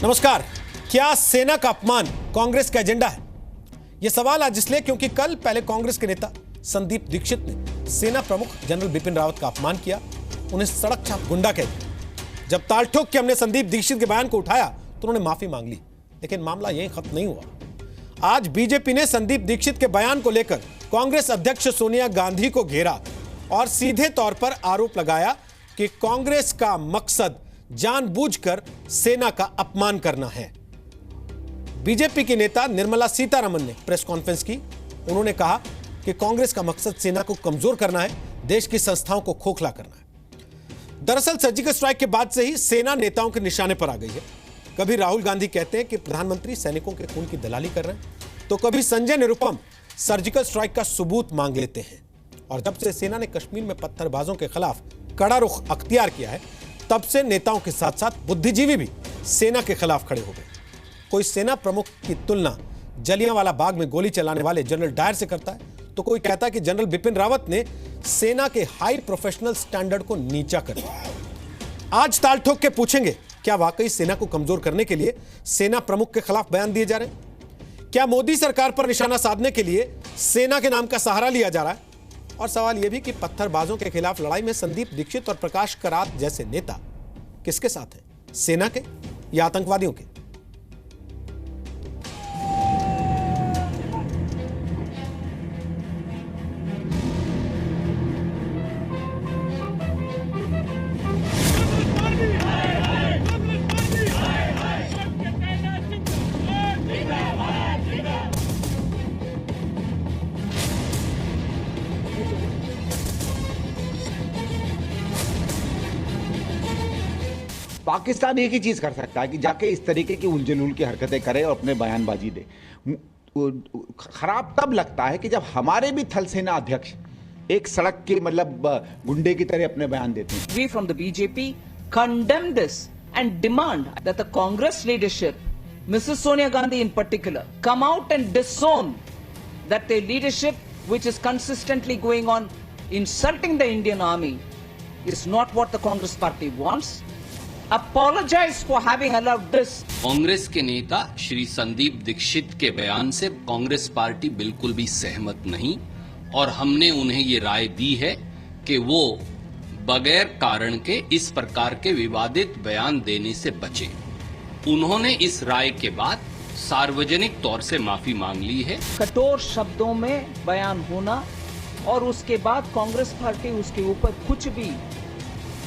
नमस्कार। क्या सेना का अपमान कांग्रेस का एजेंडा है? यह सवाल आज इसलिए क्योंकि कल पहले कांग्रेस के नेता संदीप दीक्षित ने सेना प्रमुख जनरल बिपिन रावत का अपमान किया, उन्हें सड़क छाप गुंडा कह दिया। जब ताल ठोक के हमने संदीप दीक्षित के बयान को उठाया तो उन्होंने माफी मांग ली, लेकिन मामला यहीं खत्म नहीं हुआ। आज बीजेपी ने संदीप दीक्षित के बयान को लेकर कांग्रेस अध्यक्ष सोनिया गांधी को घेरा और सीधे तौर पर आरोप लगाया कि कांग्रेस का मकसद जानबूझकर सेना का अपमान करना है। बीजेपी की नेता निर्मला सीतारमण ने प्रेस कॉन्फ्रेंस की। उन्होंने कहा कि कांग्रेस का मकसद सेना को कमजोर करना है, देश की संस्थाओं को खोखला करना है। दरअसल सर्जिकल स्ट्राइक के बाद से ही सेना नेताओं के निशाने पर आ गई है। कभी राहुल गांधी कहते हैं कि प्रधानमंत्री सैनिकों के खून की दलाली कर रहे हैं, तो कभी संजय निरुपम सर्जिकल स्ट्राइक का सबूत मांग लेते हैं। और जब से सेना ने कश्मीर में पत्थरबाजों के खिलाफ कड़ा रुख अख्तियार किया है, तब से नेताओं के साथ साथ बुद्धिजीवी भी सेना के खिलाफ खड़े हो गए। कोई सेना प्रमुख की तुलना जलियांवाला बाग में गोली चलाने वाले जनरल डायर से करता है, तो कोई कहता है कि जनरल बिपिन रावत ने सेना के हाई प्रोफेशनल स्टैंडर्ड को नीचा कर दिया। आज ताल ठोक के पूछेंगे, क्या वाकई सेना को कमजोर करने के लिए सेना प्रमुख के खिलाफ बयान दिए जा रहे हैं? क्या मोदी सरकार पर निशाना साधने के लिए सेना के नाम का सहारा लिया जा रहा है? और सवाल यह भी कि पत्थरबाजों के खिलाफ लड़ाई में संदीप दीक्षित और प्रकाश करात जैसे नेता किसके साथ हैं, सेना के या आतंकवादियों के? पाकिस्तान एक ही चीज कर सकता है कि जाके इस तरीके की उलझुल की हरकतें करे और अपने बयानबाजी दे। खराब तब लगता है कि जब हमारे भी थल सेना अध्यक्ष एक सड़क के मतलब गुंडे की तरह अपने बयान देते हैं। We from the BJP condemn this and demand that the Congress leadership, Mrs. Sonia Gandhi in particular, come out and disown that the leadership which is consistently going on insulting the Indian army is not what the Congress party wants. Apologize for having allowed this. Congress के नेता श्री संदीप दीक्षित के बयान से Congress party बिल्कुल भी सहमत नहीं और हमने उन्हें ये राय दी है कि वो बगैर कारण के इस प्रकार के विवादित बयान देने से बचे। उन्होंने इस राय के बाद सार्वजनिक तौर से माफी मांग ली है। कठोर शब्दों में बयान होना और उसके बाद कांग्रेस पार्टी उसके ऊपर कुछ भी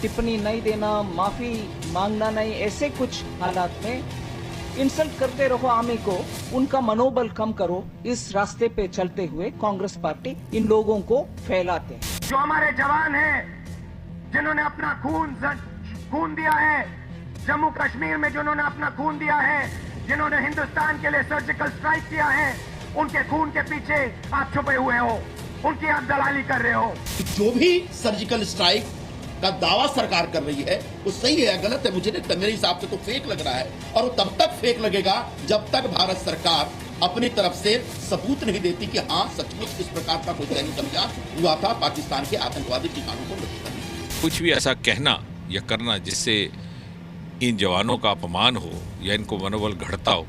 टिप्पणी नहीं देना, माफी मांगना नहीं, ऐसे कुछ हालात में इंसल्ट करते रहो आर्मी को, उनका मनोबल कम करो। इस रास्ते पे चलते हुए कांग्रेस पार्टी इन लोगों को फैलाते हैं। जो हमारे जवान हैं जिन्होंने अपना खून दिया है, जम्मू कश्मीर में जिन्होंने अपना खून दिया है, जिन्होंने हिंदुस्तान के लिए सर्जिकल स्ट्राइक किया है, उनके खून के पीछे आप छुपे हुए हो, उनकी आप दलाली कर रहे हो। जो भी सर्जिकल स्ट्राइक का दावा सरकार कर रही है वो सही है या गलत है मुझे नहीं, मेरे हिसाब से तो फेक लग रहा है और वो तब तक फेक लगेगा जब तक भारत सरकार अपनी तरफ से सबूत नहीं देती कि हाँ सचमुच इस प्रकार का कोई सैनिक अभियान हुआ था पाकिस्तान के आतंकवादी ठिकानों को नष्ट करने। कुछ भी ऐसा कहना या करना जिससे इन जवानों का अपमान हो या इनको मनोबल घटता हो,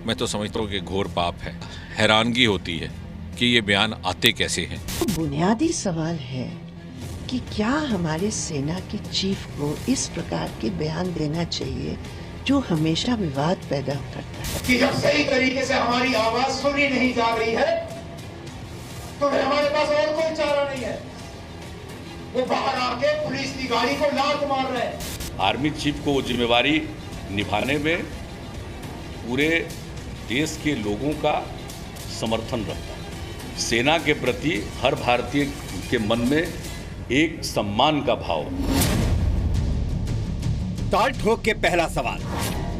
मैं तो समझता हूँ कि घोर पाप है। हैरानगी होती है कि ये बयान आते कैसे हैं। बुनियादी सवाल है कि क्या हमारे सेना के चीफ को इस प्रकार के बयान देना चाहिए जो हमेशा विवाद पैदा करता है? कि जब सही तरीके से हमारी आवाज सुनी नहीं जा रही है तो हमारे पास और कोई चारा नहीं है, वो बाहर आके पुलिस की गाड़ी को लात मार रहे हैं। आर्मी चीफ को वो जिम्मेवारी निभाने में पूरे देश के लोगों का समर्थन रहता है। सेना के प्रति हर भारतीय के मन में एक सम्मान का भाव। ताल ठोक के पहला सवाल,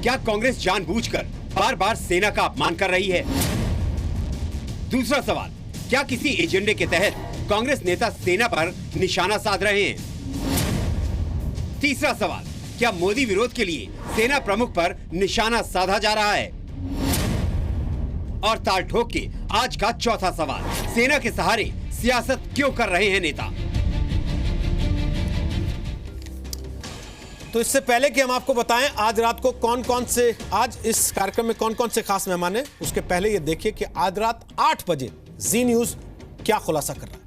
क्या कांग्रेस जानबूझकर बार बार सेना का अपमान कर रही है? दूसरा सवाल, क्या किसी एजेंडे के तहत कांग्रेस नेता सेना पर निशाना साध रहे हैं? तीसरा सवाल, क्या मोदी विरोध के लिए सेना प्रमुख पर निशाना साधा जा रहा है? और ताल ठोक के आज का चौथा सवाल, सेना के सहारे सियासत क्यों कर रहे हैं नेता? तो इससे पहले कि हम आपको बताएं आज रात को आज इस कार्यक्रम में कौन कौन से खास मेहमान हैं, उसके पहले ये देखिए कि आज रात 8 बजे जी न्यूज क्या खुलासा कर रहा है।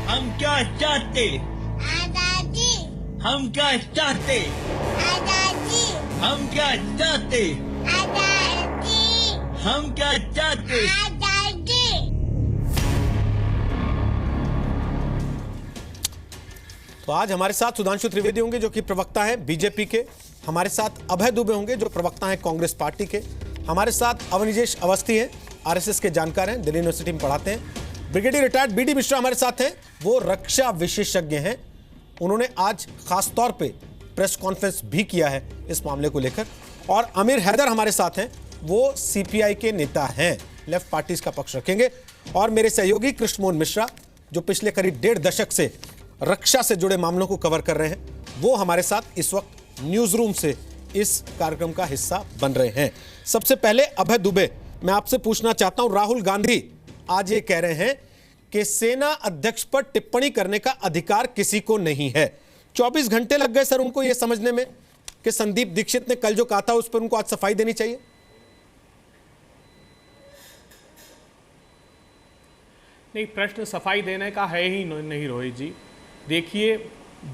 हम क्या चाहते, आजादी। हम क्या चाहते, आजादी। हम क्या चाहते, आजादी। हम क्या चाहते, आजादी। तो आज हमारे साथ सुधांशु त्रिवेदी होंगे जो कि प्रवक्ता हैं बीजेपी के, हमारे साथ अभय दुबे होंगे जो प्रवक्ता हैं कांग्रेस पार्टी के, हमारे साथ अवनिजेश अवस्थी हैं आरएसएस के जानकार हैं, दिल्ली यूनिवर्सिटी में पढ़ाते हैं, ब्रिगेडियर रिटायर्ड बीडी मिश्रा हमारे साथ हैं, वो रक्षा विशेषज्ञ हैं, उन्होंने आज खास तौर पे प्रेस कॉन्फ्रेंस भी किया है इस मामले को लेकर, और आमिर हैदर हमारे साथ हैं, वो सीपीआई के नेता हैं, लेफ्ट पार्टीज का पक्ष रखेंगे, और मेरे सहयोगी कृष्णमोहन मिश्रा जो पिछले करीब 1.5 दशक से रक्षा से जुड़े मामलों को कवर कर रहे हैं, वो हमारे साथ इस वक्त न्यूज रूम से इस कार्यक्रम का हिस्सा बन रहे हैं। सबसे पहले अभय दुबे, मैं आपसे पूछना चाहता हूं, राहुल गांधी आज ये कह रहे हैं कि सेना अध्यक्ष पर टिप्पणी करने का अधिकार किसी को नहीं है। 24 घंटे लग गए सर उनको ये समझने में कि संदीप दीक्षित ने कल जो कहा था उस पर उनको आज सफाई देनी चाहिए। नहीं, प्रश्न सफाई देने का है ही नहीं रोहित जी। देखिए,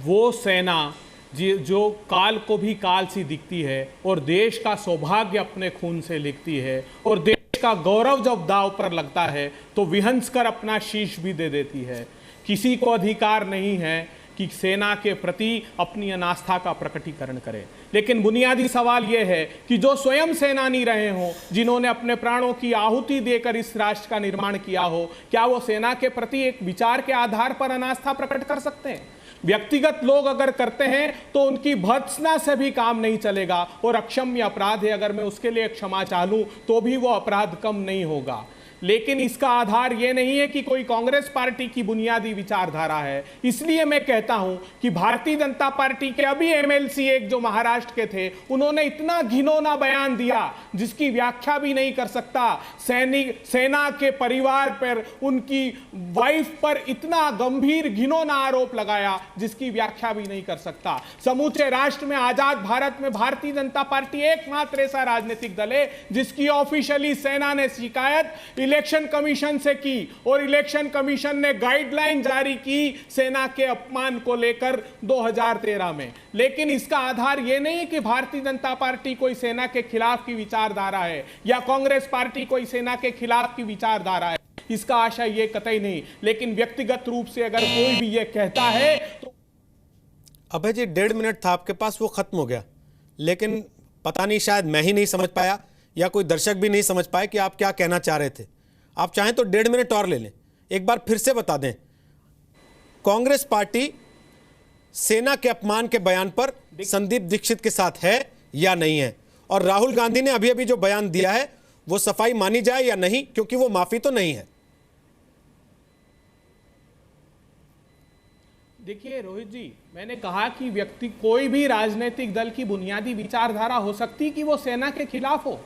वो सेना जो काल को भी काल सी दिखती है और देश का सौभाग्य अपने खून से लिखती है और देश का गौरव जब दांव पर लगता है तो विहंस कर अपना शीश भी दे देती है। किसी को अधिकार नहीं है कि सेना के प्रति अपनी अनास्था का प्रकटीकरण करे, लेकिन बुनियादी सवाल यह है कि जो स्वयं सेनानी रहे हों, जिन्होंने अपने प्राणों की आहुति देकर इस राष्ट्र का निर्माण किया हो, क्या वो सेना के प्रति एक विचार के आधार पर अनास्था प्रकट कर सकते हैं? व्यक्तिगत लोग अगर करते हैं तो उनकी भर्त्सना से भी काम नहीं चलेगा, और अक्षम्य अपराध है, अगर मैं उसके लिए क्षमा चाहूं तो भी वो अपराध कम नहीं होगा। लेकिन इसका आधार यह नहीं है कि कोई कांग्रेस पार्टी की बुनियादी विचारधारा है। इसलिए मैं कहता हूं कि भारतीय जनता पार्टी के अभी एमएलसी एक जो महाराष्ट्र के थे, उन्होंने इतना घिनौना बयान दिया जिसकी व्याख्या भी नहीं कर सकता। सेना के परिवार पर, उनकी वाइफ पर इतना गंभीर घिनौना आरोप लगाया जिसकी व्याख्या भी नहीं कर सकता। समूचे राष्ट्र में, आजाद भारत में भारतीय जनता पार्टी एकमात्र ऐसा राजनीतिक दल है जिसकी ऑफिशियली सेना ने शिकायत इलेक्शन कमीशन से की, और इलेक्शन कमीशन ने गाइडलाइन जारी की सेना के अपमान को लेकर 2013 में। लेकिन इसका आधार यह नहीं है कि भारतीय जनता पार्टी कोई सेना के खिलाफ की विचारधारा है या कांग्रेस पार्टी कोई सेना के खिलाफ की विचारधारा है, इसका आशय यह कतई नहीं। लेकिन व्यक्तिगत रूप से अगर कोई भी यह कहता है तो अभय जी 1.5 मिनट था आपके पास, वो खत्म हो गया, लेकिन पता नहीं शायद मैं ही नहीं समझ पाया या कोई दर्शक भी नहीं समझ पाए कि आप क्या कहना चाह रहे थे। आप चाहें तो 1.5 मिनट और ले लें, एक बार फिर से बता दें, कांग्रेस पार्टी सेना के अपमान के बयान पर संदीप दीक्षित के साथ है या नहीं है, और राहुल गांधी ने अभी अभी जो बयान दिया है वो सफाई मानी जाए या नहीं, क्योंकि वो माफी तो नहीं है। देखिए रोहित जी, मैंने कहा कि व्यक्ति, कोई भी राजनीतिक दल की बुनियादी विचारधारा हो सकती कि वो सेना के खिलाफ हो।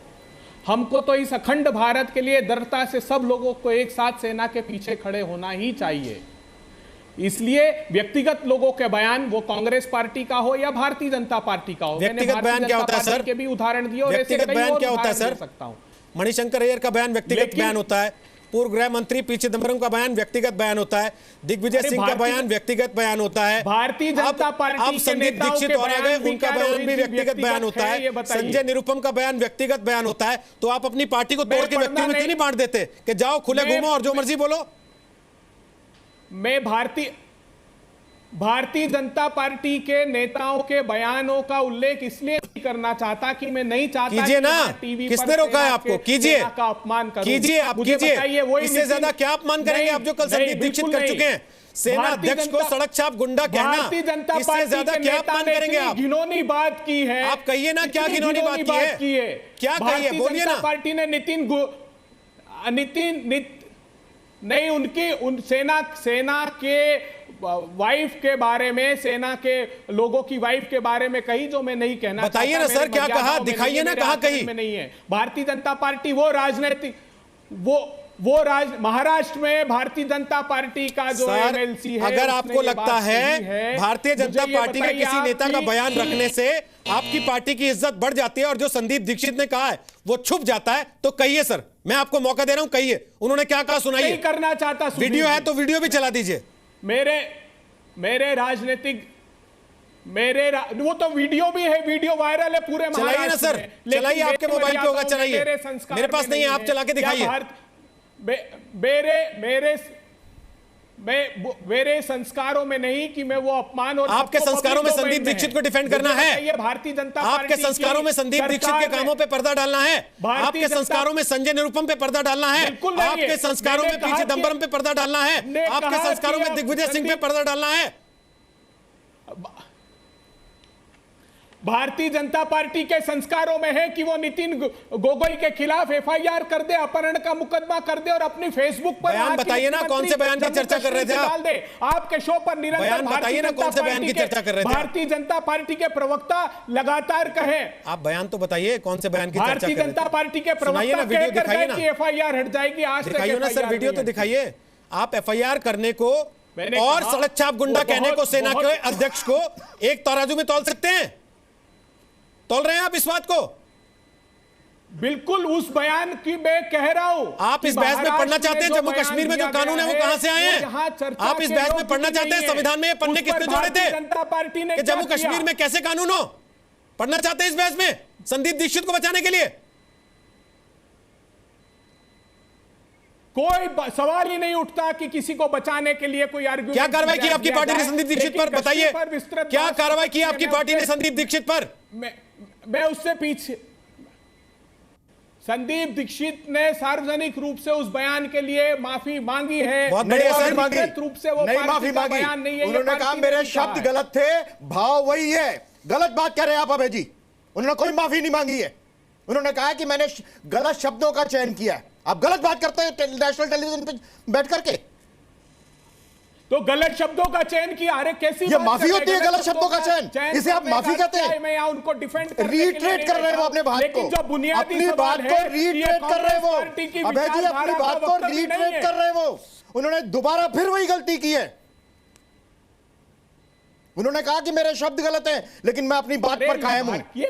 हमको तो इस अखंड भारत के लिए दृढ़ता से सब लोगों को एक साथ सेना के पीछे खड़े होना ही चाहिए। इसलिए व्यक्तिगत लोगों के बयान, वो कांग्रेस पार्टी का हो या भारतीय जनता पार्टी का हो, व्यक्तिगत बयान क्या होता है सर? के भी उदाहरण दिए और ऐसे व्यक्तिगत बयान क्या होता है सर? सकता हूं। मणिशंकर अय्यर का बयान व्यक्तिगत बयान होता है, पूर्व गृह मंत्री पी चिदंबरम का बयान व्यक्तिगत बयान होता है, दिग्विजय सिंह का बयान व्यक्तिगत बयान होता है, भारतीय जनता पार्टी अब संदीप दीक्षित और आ गए, उनका बयान भी व्यक्तिगत बयान होता है, संजय निरुपम का बयान व्यक्तिगत बयान होता है। तो आप अपनी पार्टी को तोड़ के व्यक्तियों में क्यों नहीं बांट देते कि जाओ खुले घूमो और जो मर्जी बोलो? मैं भारतीय जनता पार्टी के नेताओं के बयानों का उल्लेख इसलिए नहीं करना चाहता कि मैं नहीं चाहता कीजिए ना, टीवी किसने रोका है आपको? कीजिए, का अपमान करूं। कीजिए, आप कीजिए, इससे ज्यादा क्या अपमान करेंगे आप जो कल संदीप दीक्षित कर चुके हैं? सेना अध्यक्ष को सड़क छाप गुंडा कहना, भारतीय जनता इससे ज्यादा क्या अपमान करेंगे आप? घिनौनी बात की है, आप कहिए ना क्या घिनौनी बात की है, क्या कहिए, बोलिए ना। पार्टी ने नहीं, उन सेना के वाइफ के बारे में, सेना के लोगों की वाइफ के बारे में कही जो मैं नहीं कहना। बताइए ना सर, क्या कहा, दिखाइए ना कहाँ कही। में नहीं है। भारतीय जनता पार्टी वो राजनीतिक, वो महाराष्ट्र में भारतीय जनता पार्टी का जो सर, एमएलसी है, अगर उसने आपको ये लगता बात है कही है, भारतीय जनता मुझे ये पार्टी के बताइए किसी नेता का आपकी- बयान रखने से आपकी पार्टी की इज्जत बढ़ जाती है और जो संदीप दीक्षित ने कहा है वो छुप जाता है, तो कहिए सर, मैं आपको मौका दे रहा हूं, कहिए उन्होंने क्या कहा, सुनाइए। नहीं करना चाहता सुधीर वीडियो है जी। तो वीडियो भी चला दीजिए। मेरे राजनीतिक वो तो वीडियो भी है, वीडियो वायरल है पूरे चलाइए ना महाराष्ट्र सर, में। लेकिन चलाइए, आपके मैं मोबाइल पे होगा, मर्यादाओं में, चलाइए। मेरे संस्कार मेरे पास में नहीं है, आप चला के क्या दिखाइए। मेरे संस्कारों में नहीं कि मैं वो अपमान और आपके सबको संस्कारों में public संदीप domain दीक्षित को है। डिफेंड करना मुझे है। बताइए, भारतीय जनता आपके पार्टी संस्कारों में संदीप दीक्षित के कामों पे पर्दा डालना है। भारतीय आपके जनता- संस्कारों में संजय निरुपम पे पर्दा डालना है। बिल्कुल नहीं है। आपके संस्कारों में मैंने पीछे कहा कि- दम्बरम पे पर्दा डालना है। हमने आपके कहा संस्कारों कि में आप दिग्विजय सिंह पे संदीप- पर्दा डालना है। भारतीय जनता पार्टी के संस्कारों में है कि वो नितिन गोगोई के खिलाफ एफआईआर कर दे, अपहरण का मुकदमा कर दे और अपनी फेसबुक पर बयान वहां के बताइए ना, कौन से बयान की जम्मू चर्चा कर रहे थे कश्मीर से आप? डाल दे। आपके शो पर निरंतर बयान बताइए ना, कौन से बयान की चर्चा कर रहे थे आप? भारतीय जनता पार्टी के प्रवक्ता लगातार कहे, आप बयान तो बताइए कौन से बयान की चर्चा कर भारतीय रहे थे? जनता पार्टी के सुनाइए ना, प्रवक्ता वीडियो कहकर दिखाइए गए ना। कि एफआईआर हट जाएगी। आज तक दिखाइए ना सर, FIR वीडियो नहीं तो हटी। दिखाइए। आप एफआईआर करने को मैंने और कहा, सड़क छाप गुंडा वो कहने को बहुत- सेना के बहुत- अध्यक्ष को एक तराजू में तौल सकते हैं? तौल रहे हैं आप इस बात को? बिल्कुल उस बयान की मैं कह रहा हूं। आप इस बहस में पढ़ना चाहते हैं जम्मू कश्मीर में जो कानून है वो कहां से आए हैं? आप इस बहस में पढ़ना चाहते हैं संविधान में ये पन्ने किसने जोड़े थे जनता पार्टी ने कि जम्मू कश्मीर में कैसे कानून हो? पढ़ना चाहते हैं इस बहस में संदीप दीक्षित को बचाने के लिए? कोई सवाल ही नहीं उठता कि किसी को बचाने के लिए कोई आर्गुमेंट। क्या कार्रवाई की आपकी पार्टी ने संदीप दीक्षित पर? बताइए क्या कार्रवाई की आपकी पार्टी ने संदीप दीक्षित पर? मैं उससे पीछे, संदीप दीक्षित ने सार्वजनिक रूप से उस बयान के लिए माफी मांगी है। बहुत बढ़िया सर, व्यक्तिगत रूप से वो नहीं पार्टी माफी का मांगी, बयान नहीं है, ये उन्होंने कहा पार्टी ने मेरे लिखा शब्द है। गलत थे, भाव वही है। गलत बात कह रहे हैं आप अभय जी। उन्होंने कोई माफी नहीं मांगी है। उन्होंने कहा कि मैंने गलत शब्दों का चयन किया है। आप गलत बात करते हैं नेशनल टेलीविजन पे बैठ करके। तो गलत शब्दों का चयन किया, अरे कैसी ये बात माफी कर रहे होती है, हैं? गलत शब्दों का चयन। इसे आप करने माफी का कहते हैं? क्या है? मैं यहाँ उनको डिफेंड करने के लिए रीट्रेट नहीं कर रहे हैं वो बैठा। अपने बात लेकिन को, जो बुनियादी अपनी सवाल बात है को कि ये रीट्रेट कर रहे हैं कांग्रेस पार्टी की वो। अभय जी अपनी विचारधारा बात का को वक्तव्य नहीं रीट्रेट है। कर रहे हैं वो। उन्होंने दोबारा फिर वही गलती की है। उन्होंने कहा कि मेरे शब्द गलत हैं, लेकिन मैं अपनी बात पर कायम हूं। ये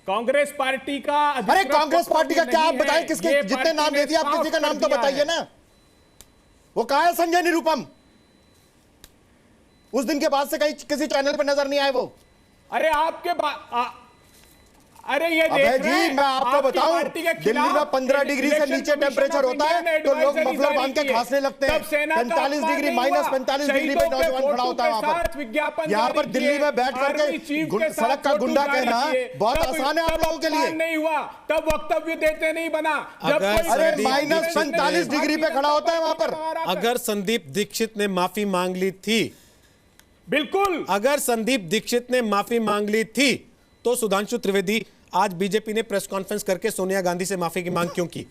कांग्रेस पार्टी का अरे कांग्रेस पार्टी का क्या आप बताएं? किसके जितने नाम ले दिए आप, किसी का नाम तो बताइए ना। वो कहा है संजय निरुपम? उस दिन के बाद से कहीं किसी चैनल पर नजर नहीं आए वो। अरे आपके अरे ये अबे जी मैं आपको बताऊं, दिल्ली में 15 डिग्री से नीचे टेम्परेचर होता है तो लोग मफलर बांध के खांसने लगते हैं। 45 डिग्री माइनस 45 डिग्री पे नौजवान खड़ा होता है वहां पर। यहाँ पर दिल्ली में बैठ करके सड़क का गुंडा कहना बहुत आसान है आप लोगों के लिए। नहीं हुआ तब वक्तव्य देते नहीं बना। अरे माइनस 45 डिग्री पे खड़ा होता है वहां पर। अगर संदीप दीक्षित ने माफी मांग ली थी, बिल्कुल अगर संदीप दीक्षित ने माफी मांग ली थी तो सुधांशु त्रिवेदी आज बीजेपी ने प्रेस कॉन्फ्रेंस करके सोनिया गांधी से माफी की मांग क्यों की?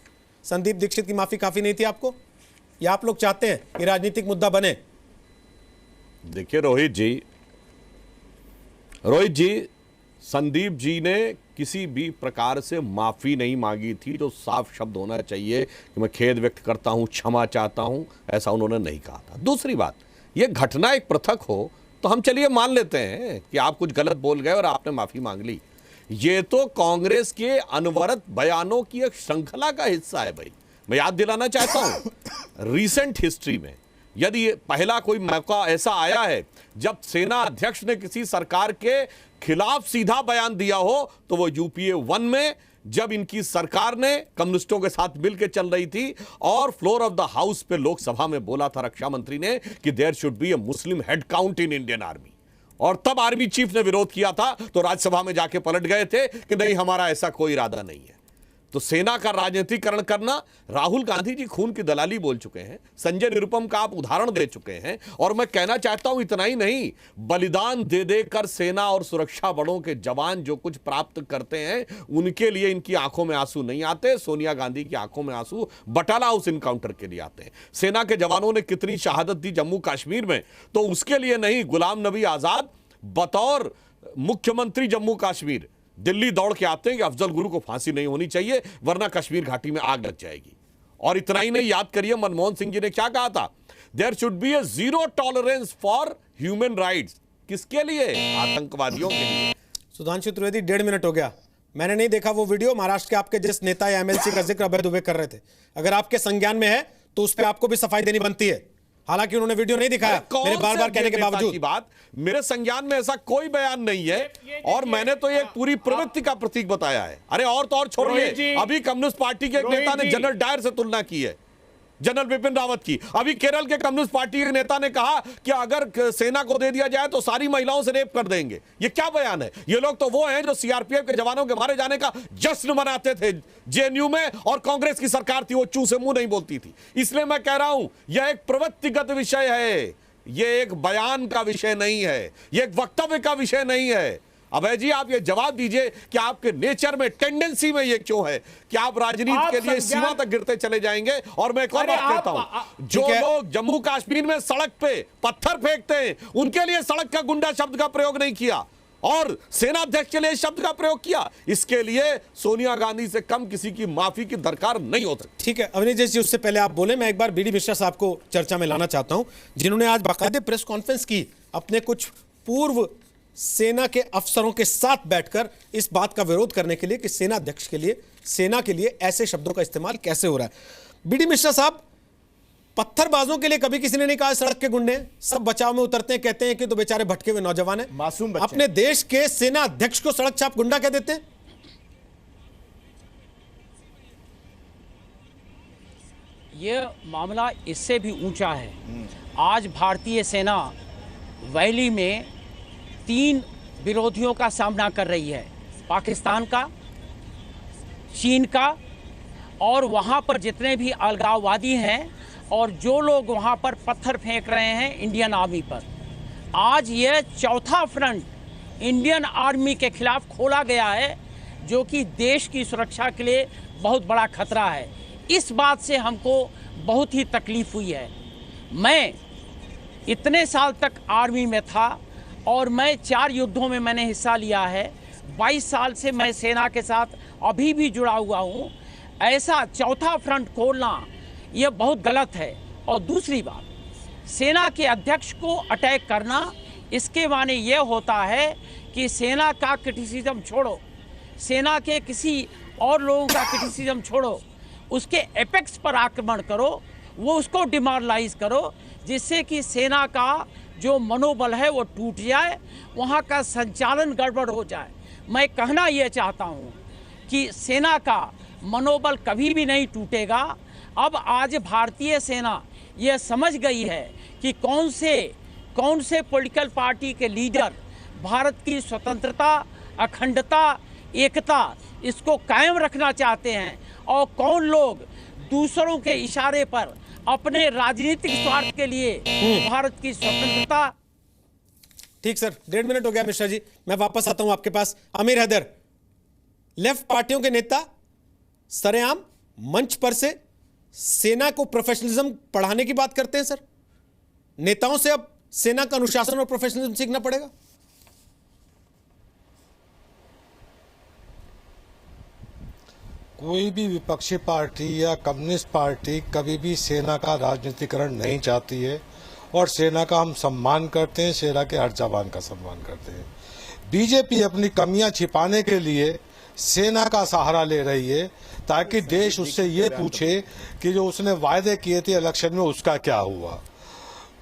संदीप दीक्षित की माफी काफी नहीं थी आपको, या आप लोग चाहते हैं कि राजनीतिक मुद्दा बने? देखिए रोहित जी, संदीप जी ने किसी भी प्रकार से माफी नहीं मांगी थी। जो साफ शब्द होना चाहिए कि मैं खेद व्यक्त करता हूं, क्षमा चाहता हूं, ऐसा उन्होंने नहीं कहा था। दूसरी बात, यह घटना एक पृथक हो तो हम चलिए मान लेते हैं कि आप कुछ गलत बोल गए और आपने माफी मांग ली। ये तो कांग्रेस के अनवरत बयानों की एक श्रृंखला का हिस्सा है भाई। मैं याद दिलाना चाहता हूं रीसेंट हिस्ट्री में यदि पहला कोई मौका ऐसा आया है जब सेना अध्यक्ष ने किसी सरकार के खिलाफ सीधा बयान दिया हो तो वो यूपीए 1 में, जब इनकी सरकार ने कम्युनिस्टों के साथ मिलकर चल रही थी और फ्लोर ऑफ द हाउस पे लोकसभा में बोला था रक्षा मंत्री ने कि there should be a Muslim head count in Indian army, और तब आर्मी चीफ ने विरोध किया था तो राज्यसभा में जाके पलट गए थे कि नहीं हमारा ऐसा कोई इरादा नहीं है। तो सेना का राजनीतिकरण करना, राहुल गांधी जी खून की दलाली बोल चुके हैं, संजय निरुपम का आप उदाहरण दे चुके हैं, और मैं कहना चाहता हूं इतना ही नहीं, बलिदान दे देकर सेना और सुरक्षा बलों के जवान जो कुछ प्राप्त करते हैं उनके लिए इनकी आंखों में आंसू नहीं आते। सोनिया गांधी की आंखों में आंसू बटाला हाउस इनकाउंटर के लिए आते हैं। सेना के जवानों ने कितनी शहादत दी जम्मू कश्मीर में, तो उसके लिए नहीं, गुलाम नबी आजाद बतौर मुख्यमंत्री जम्मू कश्मीर दिल्ली दौड़ के आते हैं कि अफजल गुरु को फांसी नहीं होनी चाहिए वरना कश्मीर घाटी में आग लग जाएगी। और इतना ही नहीं, याद करिए मनमोहन सिंह जी ने क्या कहा था, there should be a zero tolerance for human rights. किसके लिए? आतंकवादियों के लिए। सुधांशु त्रिवेदी 1.5 मिनट हो गया, मैंने नहीं देखा वो वीडियो। महाराष्ट्र के आपके जिस नेता या एमएलसी का जिक्र अभय दुबे कर रहे थे, अगर आपके संज्ञान में है तो उस पर आपको भी सफाई देनी बनती है। हालांकि उन्होंने वीडियो नहीं दिखाया मेरे बार बार कहने के बावजूद। की बात, मेरे संज्ञान में ऐसा कोई बयान नहीं है और मैंने तो ये पूरी प्रवृत्ति का प्रतीक बताया है। अरे और तो और छोड़िए, अभी कम्युनिस्ट पार्टी के एक नेता ने जनरल डायर से तुलना की है, जनरल बिपिन रावत की। अभी केरल के कम्युनिस्ट पार्टी के नेता ने कहा कि अगर सेना को दे दिया जाए तो सारी महिलाओं से रेप कर देंगे। ये क्या बयान है? ये लोग तो वो हैं जो सीआरपीएफ के जवानों के मारे जाने का जश्न मनाते थे जेएनयू में, और कांग्रेस की सरकार थी वो चू से मुंह नहीं बोलती थी। इसलिए मैं कह रहा हूं यह एक प्रवृत्तिगत विषय है, यह एक बयान का विषय नहीं है, यह एक वक्तव्य का विषय नहीं है। अभय जी आप ये जवाब दीजिए कि आपके नेचर में, टेंडेंसी में ये क्यों है कि आप राजनीति के लिए सीमा तक गिरते चले जाएंगे। और मैं एक और बात कहता हूं, जो लोग जम्मू कश्मीर में सड़क पे पत्थर फेंकते हैं उनके लिए सड़क का गुंडा शब्द का प्रयोग नहीं किया और सेनाध्यक्ष के लिए शब्द का प्रयोग किया। इसके लिए सोनिया गांधी से कम किसी की माफी की दरकार नहीं हो सकती। ठीक है अवनीश जी, उससे पहले आप बोले, मैं एक बार बीडी मिश्रा साहब को चर्चा में लाना चाहता हूं, जिन्होंने आज बाकायदे प्रेस कॉन्फ्रेंस की अपने कुछ पूर्व सेना के अफसरों के साथ बैठकर इस बात का विरोध करने के लिए कि सेना अध्यक्ष के लिए, सेना के लिए ऐसे शब्दों का इस्तेमाल कैसे हो रहा है। बीडी मिश्रा साहब, पत्थरबाजों के लिए कभी किसी ने नहीं कहा सड़क के गुंडे, सब बचाव में उतरते हैं, कहते हैं कि तो बेचारे भटके हुए नौजवान हैं, मासूम बच्चे। अपने देश के सेना अध्यक्ष को सड़क छाप गुंडा कह देते हैं। यह मामला इससे भी ऊंचा है। आज भारतीय सेना वैली में 3 विरोधियों का सामना कर रही है, पाकिस्तान का, चीन का, और वहाँ पर जितने भी अलगाववादी हैं और जो लोग वहाँ पर पत्थर फेंक रहे हैं इंडियन आर्मी पर। आज यह चौथा फ्रंट इंडियन आर्मी के खिलाफ खोला गया है, जो कि देश की सुरक्षा के लिए बहुत बड़ा खतरा है। इस बात से हमको बहुत ही तकलीफ हुई है। मैं इतने साल तक आर्मी में था और मैं 4 युद्धों में मैंने हिस्सा लिया है। 22 साल से मैं सेना के साथ अभी भी जुड़ा हुआ हूँ। ऐसा चौथा फ्रंट खोलना यह बहुत गलत है। और दूसरी बात, सेना के अध्यक्ष को अटैक करना, इसके माने यह होता है कि सेना का क्रिटिसिज्म छोड़ो, सेना के किसी और लोगों का क्रिटिसिज्म छोड़ो, उसके एपेक्स पर आक्रमण करो, वो उसको डिमोरलाइज करो, जिससे कि सेना का जो मनोबल है वो टूट जाए, वहाँ का संचालन गड़बड़ हो जाए। मैं कहना ये चाहता हूँ कि सेना का मनोबल कभी भी नहीं टूटेगा। अब आज भारतीय सेना ये समझ गई है कि कौन से पॉलिटिकल पार्टी के लीडर भारत की स्वतंत्रता, अखंडता, एकता इसको कायम रखना चाहते हैं और कौन लोग दूसरों के इशारे पर अपने राजनीतिक स्वार्थ के लिए भारत की स्वतंत्रता। ठीक सर, 1.5 मिनट हो गया मिश्रा जी, मैं वापस आता हूं आपके पास। आमिर हैदर, लेफ्ट पार्टियों के नेता सरेआम मंच पर से सेना को प्रोफेशनलिज्म पढ़ाने की बात करते हैं। सर, नेताओं से अब सेना का अनुशासन और प्रोफेशनलिज्म सीखना पड़ेगा। कोई भी विपक्षी पार्टी या कम्युनिस्ट पार्टी कभी भी सेना का राजनीतिकरण नहीं चाहती है और सेना का हम सम्मान करते हैं, सेना के हर जवान का सम्मान करते हैं। बीजेपी अपनी कमियां छिपाने के लिए सेना का सहारा ले रही है ताकि देश उससे ये पूछे कि जो उसने वायदे किए थे इलेक्शन में उसका क्या हुआ।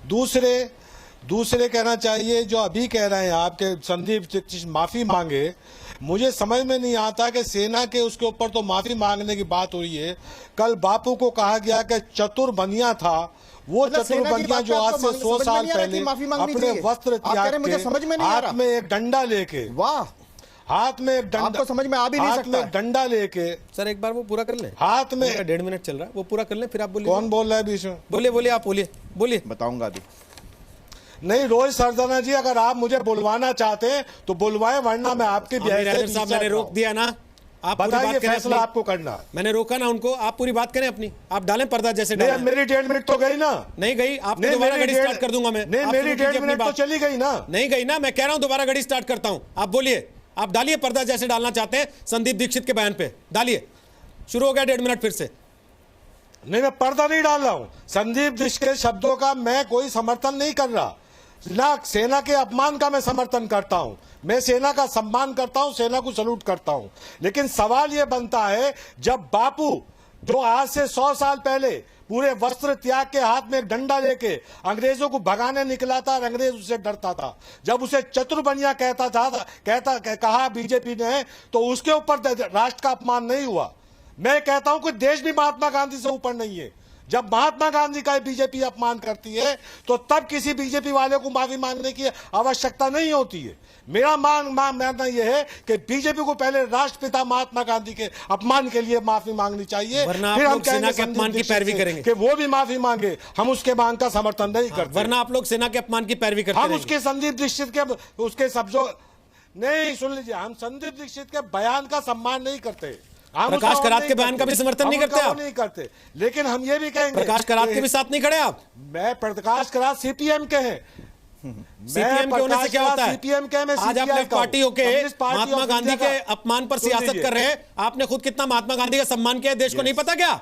दूसरे कहना चाहिए जो अभी कह रहे हैं आपके संदीप दीक्षित माफी मांगे, मुझे समझ में नहीं आता कि सेना के उसके ऊपर तो माफी मांगने की बात हुई है। कल बापू को कहा गया कि चतुर बनिया था, वो चतुर बनिया जो आज से 100 साल पहले अपने वस्त्र त्याग के हाथ में एक डंडा लेके, वाह, हाथ में एक डंडा, आपको समझ में आ भी नहीं सकता, हाथ में डंडा लेके। सर एक बार वो पूरा कर लें, हाथ में 1.5 मिनट चल रहा है, वो पूरा कर लें फिर आप बोलिए। कौन बोल रहा है बीच में? बोलिए आप बोलिए। बताऊंगा अभी। नहीं रोहित सरदाना जी, अगर आप मुझे बुलवाना चाहते हैं तो बुलवाएं, वरना मैं आपकी साहब मैंने रोक दिया ना, आप बताइए फैसला आपको करना। मैंने रोका ना उनको, आप पूरी बात करें अपनी, आप डालें पर्दा जैसे नहीं, मेरी 1.5 मिनट तो गई ना। नहीं गई, आपने दोबारा घड़ी स्टार्ट कर दूंगा मैं। नहीं, मेरी 1.5 मिनट तो चली गई ना। नहीं गई ना, मैं कह रहा हूं दोबारा घड़ी स्टार्ट करता हूं, आप बोलिए। आप डालिए पर्दा जैसे डालना चाहते हैं संदीप दीक्षित के बयान पे, डालिए। शुरू हो गया 1.5 मिनट फिर से। नहीं, मैं पर्दा नहीं डाल रहा हूं। संदीप दीक्षित के शब्दों का मैं कोई समर्थन नहीं कर रहा, ना सेना के अपमान का मैं समर्थन करता हूं। मैं सेना का सम्मान करता हूं, सेना को सलूट करता हूं। लेकिन सवाल यह बनता है, जब बापू जो आज से 100 साल पहले पूरे वस्त्र त्याग के हाथ में एक डंडा लेके अंग्रेजों को भगाने निकला था और अंग्रेज उससे डरता था, जब उसे चतुर्बनिया कहा बीजेपी ने, तो उसके ऊपर राष्ट्र का अपमान नहीं हुआ। मैं कहता हूं कि देश भी महात्मा गांधी से ऊपर नहीं है। जब महात्मा गांधी का बीजेपी अपमान करती है तो तब किसी बीजेपी वाले को माफी मांगने की आवश्यकता नहीं होती है। मेरा मानना यह है कि बीजेपी को पहले राष्ट्रपिता महात्मा गांधी के अपमान के लिए माफी मांगनी चाहिए, फिर हम सेना के अपमान की पैरवी करेंगे कि वो भी माफी मांगे। हम उसके मांग का समर्थन नहीं करते, वरना आप लोग सेना के अपमान की पैरवी करते हम उसके संदीप दीक्षित के उसके शब्दों नहीं, सुन लीजिए, हम संदीप दीक्षित के बयान का सम्मान नहीं करते। प्रकाश करात के बयान का भी समर्थन नहीं करते आप? नहीं करते, लेकिन हम ये भी कहेंगे प्रकाश करात के भी साथ नहीं खड़े आप? मैं प्रकाश करात सीपीएम के हैं। सीपीएम के होने से क्या होता है? सीपीएम के मैं आज आप लेफ्ट पार्टी होके महात्मा गांधी के अपमान पर सियासत कर रहे हैं। आपने खुद कितना महात्मा गांधी का सम्मान किया, देश को नहीं पता क्या?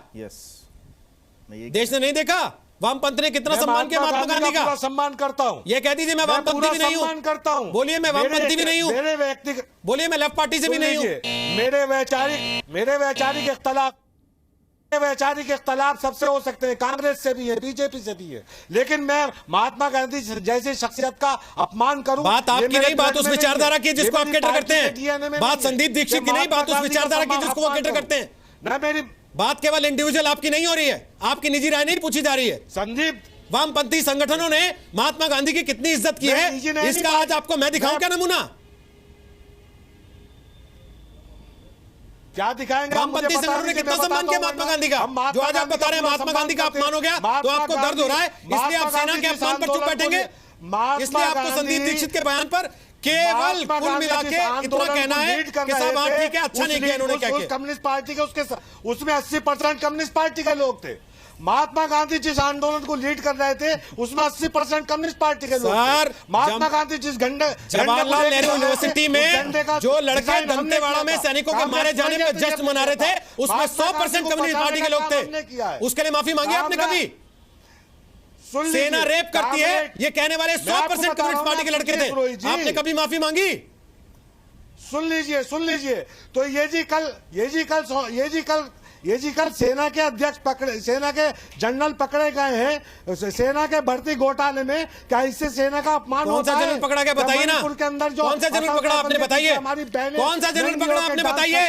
देश ने नहीं देखा? वामपंथ ने कितना सम्मान किया महात्मा गांधी का? सम्मान करता हूं। ये कह दीजिए मैं वामपंथी भी नहीं हूं। करता हूं। बोलिए मैं वामपंथी भी नहीं हूं। मेरे व्यक्तिगत बोलिए मैं लेफ्ट पार्टी से भी नहीं हूं। मेरे वैचारिक इख्तलाफ सबसे हो सकते हैं, कांग्रेस से भी है, बीजेपी से भी है, लेकिन मैं महात्मा गांधी जैसी शख्सियत का अपमान करूं? बात आपकी नहीं, बात उस विचारधारा की जिसको आप कैटर करते हैं। बात संदीप दीक्षित की नहीं, बात उस विचारधारा की जिसको वो कैटर करते हैं। ना मेरी बात केवल इंडिविजुअल आपकी नहीं हो रही है, आपकी निजी राय नहीं पूछी जा रही है। संदीप, वामपंथी संगठनों ने महात्मा गांधी की कितनी इज्जत की है, इसका आज आपको मैं दिखाऊं क्या नमूना? क्या दिखाएंगे? वामपंथी संगठनों ने कितना सम्मान किया महात्मा गांधी का, जो आज आप बता रहे हैं महात्मा गांधी का अपमान हो गया, तो आपको दर्द हो रहा है, इसलिए आप सेना के अपमान पर चुप बैठेंगे। इसलिए आपको संदीप दीक्षित के बयान पर केवल कुल मिला के इतना कहना है कि साहब हाँ ठीक है, अच्छा नहीं किया इन्होंने क्या किया। कम्युनिस्ट पार्टी के उसमें 80% कम्युनिस्ट पार्टी के लोग थे। महात्मा गांधी जिस आंदोलन को लीड कर रहे थे उसमें 80% कम्युनिस्ट पार्टी के लोग थे। महात्मा गांधी जिस जवाहरलाल नेहरू यूनिवर्सिटी में जो लड़के दंतेवाड़ा में सैनिकों के मारे जाने में जश्न मना रहे थे, उसमें 100% कम्युनिस्ट पार्टी के लोग थे। उसके लिए माफी मांगी आपने कभी? सेना रेप करती है ये कहने वाले 100% कम्युनिस्ट पार्टी के लड़के थे, आपने कभी माफी मांगी? सुन लीजिए। तो ये जी कल सेना के अध्यक्ष सेना के जनरल पकड़े गए हैं सेना के भर्ती घोटाले में। क्या इससे सेना का अपमान होता है? कौन सा जनरल पकड़ा गया बताइए ना? के अंदर जो कौन सा जनरल पकड़ा आपने बताइए? कौन सा जनरल पकड़ा आपने बताइए?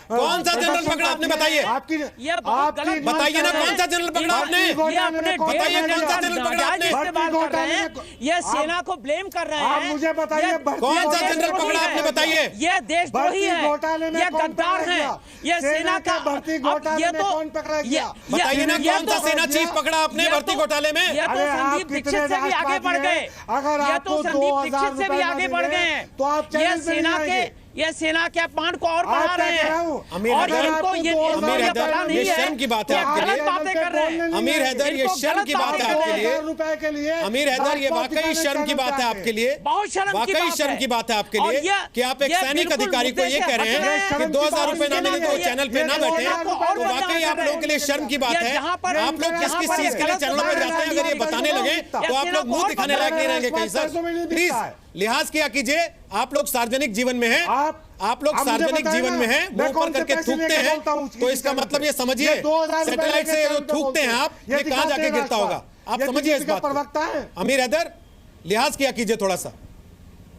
कौन सा जनरल पकड़ा आपने बताइए? आपकी बताइए ना कौन सा जनरल पकड़ा आपने? बताइए कौन सा जनरल पकड़ा आपने? ये सेना को ब्लेम कर रहे हैं। मुझे बताइए कौन सा जनरल पकड़ा आपने? बताइए। ये देशद्रोही है, ये गद्दार है, ये सेना का भर्ती घोटाले में कौन पकड़ा गया? बताइए ना कौन सा सेना चीफ पकड़ा आपने भर्ती घोटाले में? ये तो संदीप दीक्षित से भी आगे बढ़ गए। ये तो संदीप दीक्षित से भी आगे बढ़ गए हैं। तो आप ये सेना के अपमान को और बढ़ा रहे हैं। अमीर शर्म की बात है आपके लिए। बातें कर रहे हैं अमीर हैदर, ये शर्म की बात है आपके लिए। अमीर हैदर, ये वाकई शर्म की बात है आपके लिए, वाकई शर्म की बात है आपके लिए कि आप एक सैनिक अधिकारी को ये कह रहे हैं कि 2000 रुपए ना मिले तो चैनल पे ना बैठे, तो वाकई आप लोगों के लिए शर्म की बात है। आप लोग किस किस चीज के लिए चैनलों पर जाते हैं, अगर ये बताने लगे तो आप लोग मुंह दिखाने लायक नहीं रहेंगे कहीं। सर प्लीज लिहाज किया कीजिए, आप लोग सार्वजनिक जीवन में हैं, आप लोग सार्वजनिक जीवन में हैं, मुंह पर करके थूकते हैं, तो इसका मतलब ये समझिए सैटेलाइट से जो थूकते हैं आप, ये कहां जाके गिरता होगा, आप समझिए इस बात को। अमीर हैदर, लिहाज किया कीजिए, थोड़ा सा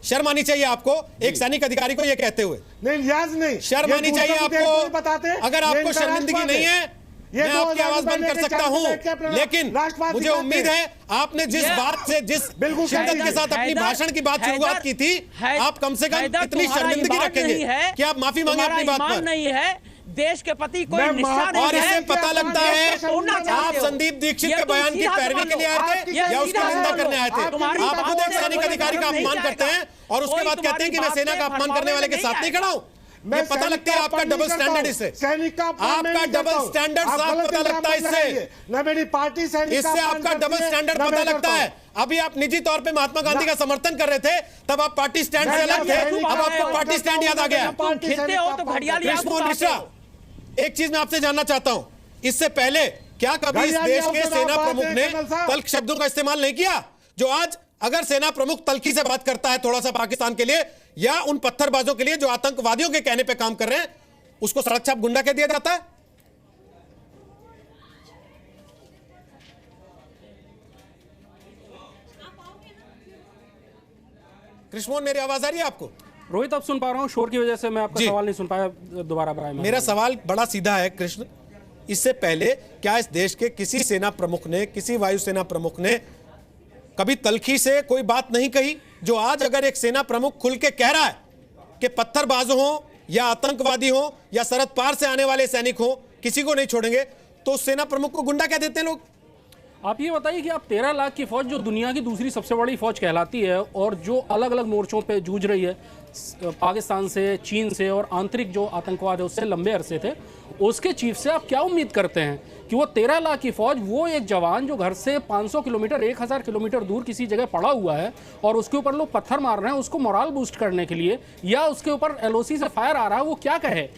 शर्म आनी चाहिए आपको एक सैनिक अधिकारी को ये कहते हुए। नहीं, लिहाज नहीं, शर्म आनी चाहिए आपको। अगर आपको शर्मिंदगी नहीं है मैं आपकी आवाज बंद कर सकता हूं, लेकिन मुझे उम्मीद है आपने जिस बात से, जिस शिद्दत के साथ अपनी भाषण की बात शुरुआत की थी, आप कम से कम इतनी शर्मिंदगी रखेंगे कि आप माफी मांगे अपनी बात पर। नहीं है देश के प्रति कोई निष्ठा नहीं और इससे पता लगता है आप संदीप दीक्षित के बयान की पैरवी के लिए आए थे या उसकी निंदा करने आए थे। आप खुद एक सैनिक अधिकारी का अपमान करते हैं और उसके बाद कहते हैं कि मैं सेना का अपमान करने वाले के साथ नहीं खड़ा हूं। मैं पता लगता है आपका डबल स्टैंडर्ड इससे, आपका डबल स्टैंडर्ड साफ पता लगता है इससे, न मेरी पार्टी इससे आपका डबल स्टैंडर्ड पता लगता है। अभी आप निजी तौर पे महात्मा गांधी का समर्थन कर रहे थे, तब आप पार्टी स्टैंड से अलग थे, अब आपको पार्टी स्टैंड याद आ गया। कृष्ण मिश्रा, एक चीज मैं आपसे जानना चाहता हूं, इससे पहले क्या कभी इस देश के सेना प्रमुख ने तल्ख शब्दों का इस्तेमाल नहीं किया? जो आज अगर सेना प्रमुख तल्खी से बात करता है थोड़ा सा पाकिस्तान के लिए या उन पत्थरबाजों के लिए जो आतंकवादियों के कहने पे काम कर रहे हैं, उसको सड़क छाप गुंडा कह दिया जाता है? कृष्णमोहन, मेरी आवाज आ रही है आपको? रोहित, अब सुन पा रहा हूं, शोर की वजह से मैं आपका सवाल नहीं सुन पाया, दोबारा बनाए। मेरा सवाल बड़ा सीधा है कृष्ण, इससे पहले क्या इस देश के किसी सेना प्रमुख ने, किसी वायुसेना प्रमुख ने कभी तल्खी से कोई बात नहीं कही? जो आज अगर एक सेना प्रमुख खुल के कह रहा है कि पत्थरबाज हो या आतंकवादी हो या सरहद पार से आने वाले सैनिक हो, किसी को नहीं छोड़ेंगे, तो सेना प्रमुख को गुंडा कह देते हैं लोग। आप ये बताइए कि आप 13 लाख की फौज, जो दुनिया की दूसरी सबसे बड़ी फौज कहलाती है और जो अलग अलग मोर्चों पे जूझ रही है, पाकिस्तान से, चीन से और आंतरिक जो आतंकवाद है उससे लंबे अरसे थे, उसके चीफ से आप क्या उम्मीद करते हैं कि वो 13 लाख की फौज, वो एक जवान जो घर से 500 किलोमीटर 1000 किलोमीटर दूर किसी जगह पड़ा हुआ है और उसके ऊपर लोग पत्थर मार रहे हैं उसको मोराल बूस्ट करने के लिए, या उसके ऊपर LOC से फायर आ रहा है, वो क्या कहे?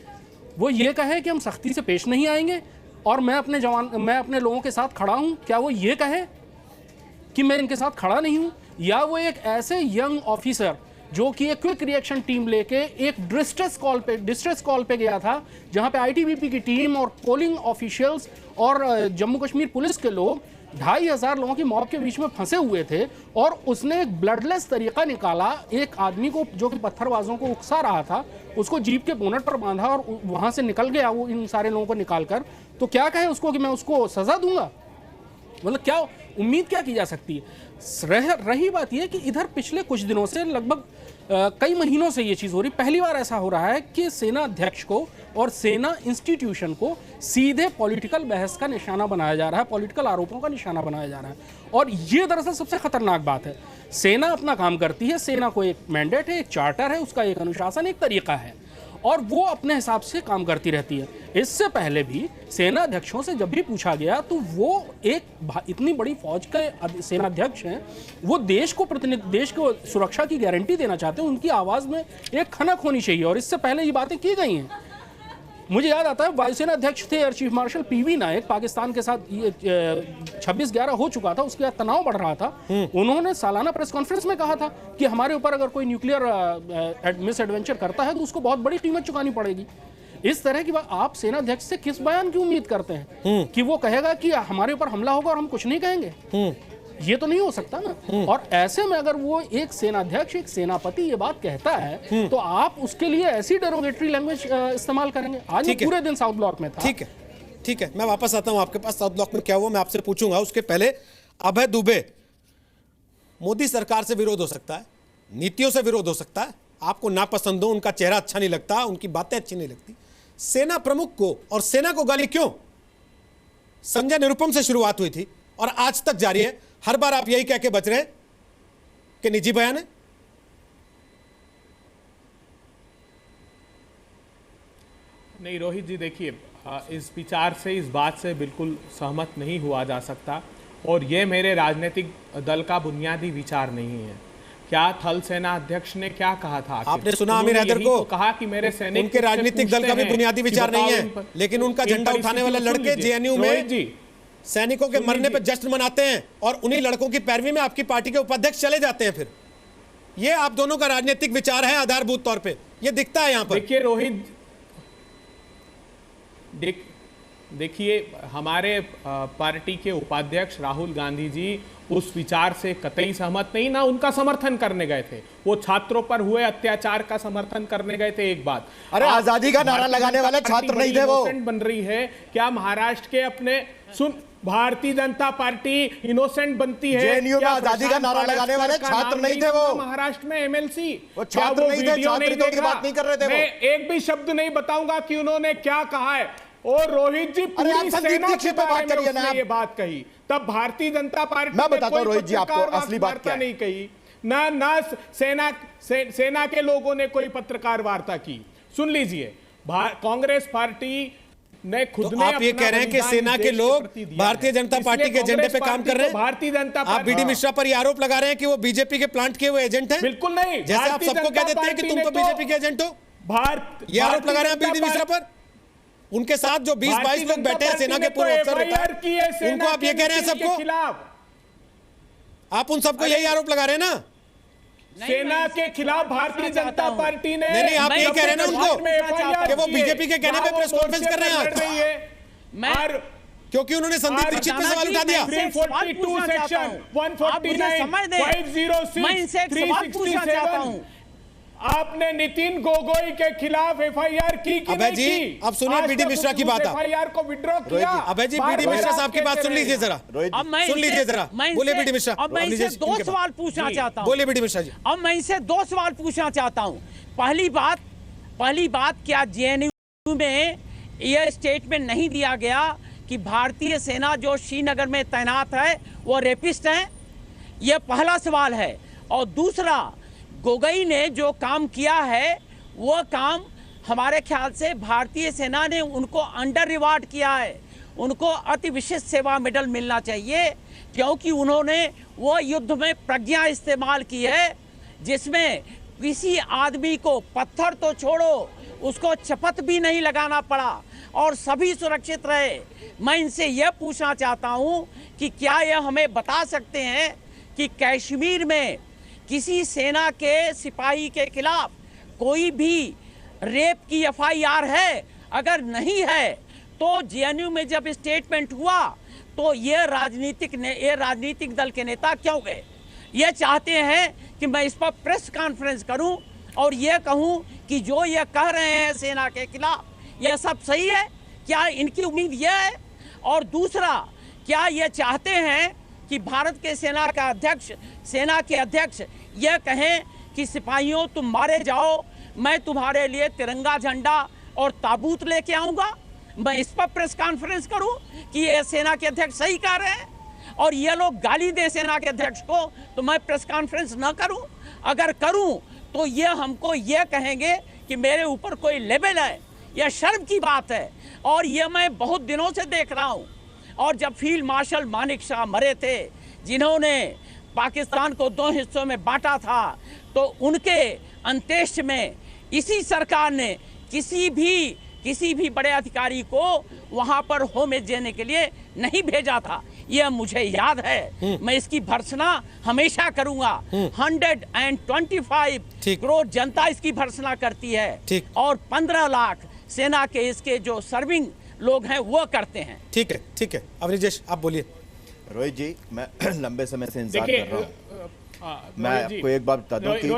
वो ये कहे कि हम सख्ती से पेश नहीं आएंगे और मैं अपने लोगों के साथ खड़ा हूं? क्या वो ये कहे कि मैं इनके साथ खड़ा नहीं हूं? या वो एक ऐसे यंग ऑफिसर जो कि एक क्विक रिएक्शन टीम लेके एक डिस्ट्रेस कॉल पे गया था, जहां पे ITBP की टीम और पोलिंग ऑफिशियल्स और जम्मू कश्मीर पुलिस के लोग 2500 लोगों की मॉब के बीच में फंसे हुए थे, और उसने एक ब्लडलेस तरीका निकाला, एक आदमी को जो कि पत्थरबाजों को उकसा रहा था उसको जीप के बोनट पर बांधा और वहां से निकल गया वो इन सारे लोगों को निकाल कर। तो क्या कहे उसको कि मैं उसको सजा दूंगा? मतलब क्या उम्मीद क्या की जा सकती है? रही बात यह कि इधर पिछले कुछ दिनों से लगभग कई महीनों से ये चीज़ हो रही, पहली बार ऐसा हो रहा है कि सेना अध्यक्ष को और सेना इंस्टीट्यूशन को सीधे पॉलिटिकल बहस का निशाना बनाया जा रहा है, पॉलिटिकल आरोपों का निशाना बनाया जा रहा है। और ये दरअसल सबसे खतरनाक बात है। सेना अपना काम करती है, सेना को एक मैंडेट है, एक चार्टर है, उसका एक अनुशासन, एक तरीका है, और वो अपने हिसाब से काम करती रहती है। इससे पहले भी सेना अध्यक्षों से जब भी पूछा गया तो वो एक इतनी बड़ी फौज के सेना अध्यक्ष हैं, वो देश को सुरक्षा की गारंटी देना चाहते हैं, उनकी आवाज़ में एक खनक होनी चाहिए, और इससे पहले ये बातें की गई हैं। मुझे याद आता है वायुसेना अध्यक्ष थे एयर चीफ मार्शल PV नायक, पाकिस्तान के साथ 26/11 हो चुका था, उसके बाद तनाव बढ़ रहा था, उन्होंने सालाना प्रेस कॉन्फ्रेंस में कहा था कि हमारे ऊपर अगर कोई न्यूक्लियर मिस एडवेंचर करता है तो उसको बहुत बड़ी कीमत चुकानी पड़ेगी। इस तरह की बात आप सेना अध्यक्ष से किस बयान की उम्मीद करते हैं कि वो कहेगा कि हमारे ऊपर हमला होगा और हम कुछ नहीं कहेंगे? ये तो नहीं हो सकता ना। और ऐसे में अगर वो एक सेनाध्यक्ष, एक सेनापति ये बात कहता है तो आप उसके लिए ऐसी डेरोगेटरी लैंग्वेज इस्तेमाल करेंगे? आज पूरे दिन साउथ ब्लॉक में था। ठीक है, मैं वापस आता हूं आपके पास। साउथ ब्लॉक में क्या हुआ मैं आपसे पूछूंगा, उसके पहले अभय दुबे, मोदी सरकार से विरोध हो सकता है, नीतियों से विरोध हो सकता है, आपको नापसंद हो, उनका चेहरा अच्छा नहीं लगता, उनकी बातें अच्छी नहीं लगती, सेना प्रमुख को और सेना को गाली क्यों? संजय निरुपम से शुरुआत हुई थी और आज तक जारी है। हर बार आप यही कह के बच रहे हैं कि निजी बयान है। नहीं रोहित जी, देखिए इस विचार से, इस बात से बिल्कुल सहमत नहीं हुआ जा सकता, और ये मेरे राजनीतिक दल का बुनियादी विचार नहीं है। क्या थल सेना अध्यक्ष ने क्या कहा था? आपने सुना आमिर हैदर को? तो कहा कि मेरे सैनिक, उनके राजनीतिक दल का भी बुनियादी विचार नहीं है, लेकिन उनका झंडा उठाने वाले लड़के JNU में सैनिकों के मरने पर जश्न मनाते हैं और उन्हीं लड़कों की पैरवी में आपकी पार्टी के उपाध्यक्ष चले जाते हैं। फिर ये आप दोनों का राजनीतिक विचार है आधारभूत तौर पे, ये दिखता है यहां पर। देखिए रोहित, देखिए हमारे पार्टी के उपाध्यक्ष राहुल गांधी जी उस विचार से कतई सहमत नहीं, ना उनका समर्थन करने गए थे। वो छात्रों पर हुए अत्याचार का समर्थन करने गए थे। एक बात, अरे आजादी का नारा लगाने वाले छात्र नहीं थे वो। बन रही है क्या महाराष्ट्र के अपने भारतीय जनता पार्टी इनोसेंट बनती है? JNU में आजादी का नारा लगाने वाले छात्र नहीं थे वो। महाराष्ट्र में MLC वो छात्र नहीं थे, छात्रों की बात नहीं कर रहे थे। मैं एक भी शब्द नहीं बताऊंगा कि उन्होंने क्या कहा है। और रोहित जी पूरी सेना के बारे में उसने ये बात कही, तब भारतीय जनता पार्टी मैं बताता हूं रोहित जी आपको असली बात क्या नहीं कही, ना सेना के लोगों ने कोई पत्रकार वार्ता की। सुन लीजिए, कांग्रेस पार्टी ने खुद तो ने आप ये अपना कह रहे हैं कि बलिदान सेना इस के देश लोग प्रति दिया भारतीय है। जनता पार्टी इसलिए के एजेंडे पे कांग्रेस काम कर पार्टी रहे हैं? को भारतीय जनता आप पार्टी बीडी मिश्रा पर ये आरोप लगा रहे हैं कि वो बीजेपी के प्लांट के हुए एजेंट हैं? बिल्कुल नहीं। जैसे आप भारतीय सबको जनता कह देते हैं कि पार्टी तुम ने तो तो बीजेपी के एजेंट हो, ये आरोप लगा रहे हैं बीडी मिश्रा पर। उनके साथ जो 20-22 लोग बैठे हैं सेना के पूर्व अफसर होता है, उनको आप ये कह रहे हैं सबको? आप उन सबको यही आरोप लगा रहे हैं ना? सेना के खिलाफ भारतीय जनता पार्टी ने नहीं, आप यही कह रहे हैं ना उनको कि वो बीजेपी के कहने पे प्रेस कॉन्फ्रेंस कर रहे हैं आज, क्योंकि उन्होंने संदीप दीक्षित पे सवाल उठा दिया। 342 सेक्शन 149 506 367 आपने नितिन गोगोई के खिलाफ एफआईआर की कि अभय नहीं जी, की? अब सुनिए बीडी मिश्रा की बात। एफआईआर को विड्रॉ किया। अभय जी, बीडी मिश्रा साहब की बात सुन लीजिए जरा, सुन लीजिए जरा। बोले बीडी मिश्रा। अब मैं इनसे 2 सवाल पूछना चाहता हूँ। बोले बीडी मिश्रा जी। अब मैं इनसे 2 सवाल पूछना चाहता हूँ। पहली बात क्या जेएनयू में यह स्टेटमेंट नहीं दिया गया कि भारतीय सेना जो श्रीनगर में तैनात है वो रेपिस्ट हैं? यह पहला सवाल है। और दूसरा, गोगोई ने जो काम किया है वो काम हमारे ख्याल से भारतीय सेना ने उनको अंडर रिवार्ड किया है। उनको अति विशिष्ट सेवा मेडल मिलना चाहिए, क्योंकि उन्होंने वो युद्ध में प्रज्ञा इस्तेमाल की है जिसमें किसी आदमी को पत्थर तो छोड़ो, उसको चपत भी नहीं लगाना पड़ा और सभी सुरक्षित रहे। मैं इनसे यह पूछना चाहता हूं कि क्या यह हमें बता सकते हैं कि कश्मीर में किसी सेना के सिपाही के खिलाफ कोई भी रेप की एफआईआर है? अगर नहीं है तो जेएनयू में जब स्टेटमेंट हुआ तो ये राजनीतिक दल के नेता क्यों गए? ये चाहते हैं कि मैं इस पर प्रेस कॉन्फ्रेंस करूं और ये कहूं कि जो ये कह रहे हैं सेना के खिलाफ यह सब सही है? क्या इनकी उम्मीद यह है? और दूसरा, क्या ये चाहते हैं कि भारत के सेना के अध्यक्ष यह कहें कि सिपाहियों तुम मारे जाओ, मैं तुम्हारे लिए तिरंगा झंडा और ताबूत लेके आऊंगा? मैं इस पर प्रेस कॉन्फ्रेंस करूं कि ये सेना के अध्यक्ष सही कह रहे हैं और ये लोग गाली दे सेना के अध्यक्ष को, तो मैं प्रेस कॉन्फ्रेंस न करूं? अगर करूं तो ये हमको ये कहेंगे कि मेरे ऊपर कोई लेबल है। यह शर्म की बात है और ये मैं बहुत दिनों से देख रहा हूं। और जब फील्ड मार्शल मानिक शाह मरे थे, जिन्होंने पाकिस्तान को 2 हिस्सों में बांटा था, तो उनके अंत्येष्टि में इसी सरकार ने किसी भी बड़े अधिकारी को वहां पर होमेज देने के लिए नहीं भेजा था। यह मुझे याद है। मैं इसकी भर्त्सना हमेशा करूंगा। 125 करोड़ जनता इसकी भर्त्सना करती है और 15 लाख सेना के इसके जो सर्विंग लोग हैं वो करते हैं। ठीक है। अवनीश आप बोलिए। रोहित जी, मैं लंबे समय से इंतजार कर रहा हूँ। मैं आपको एक बात बता दूं कि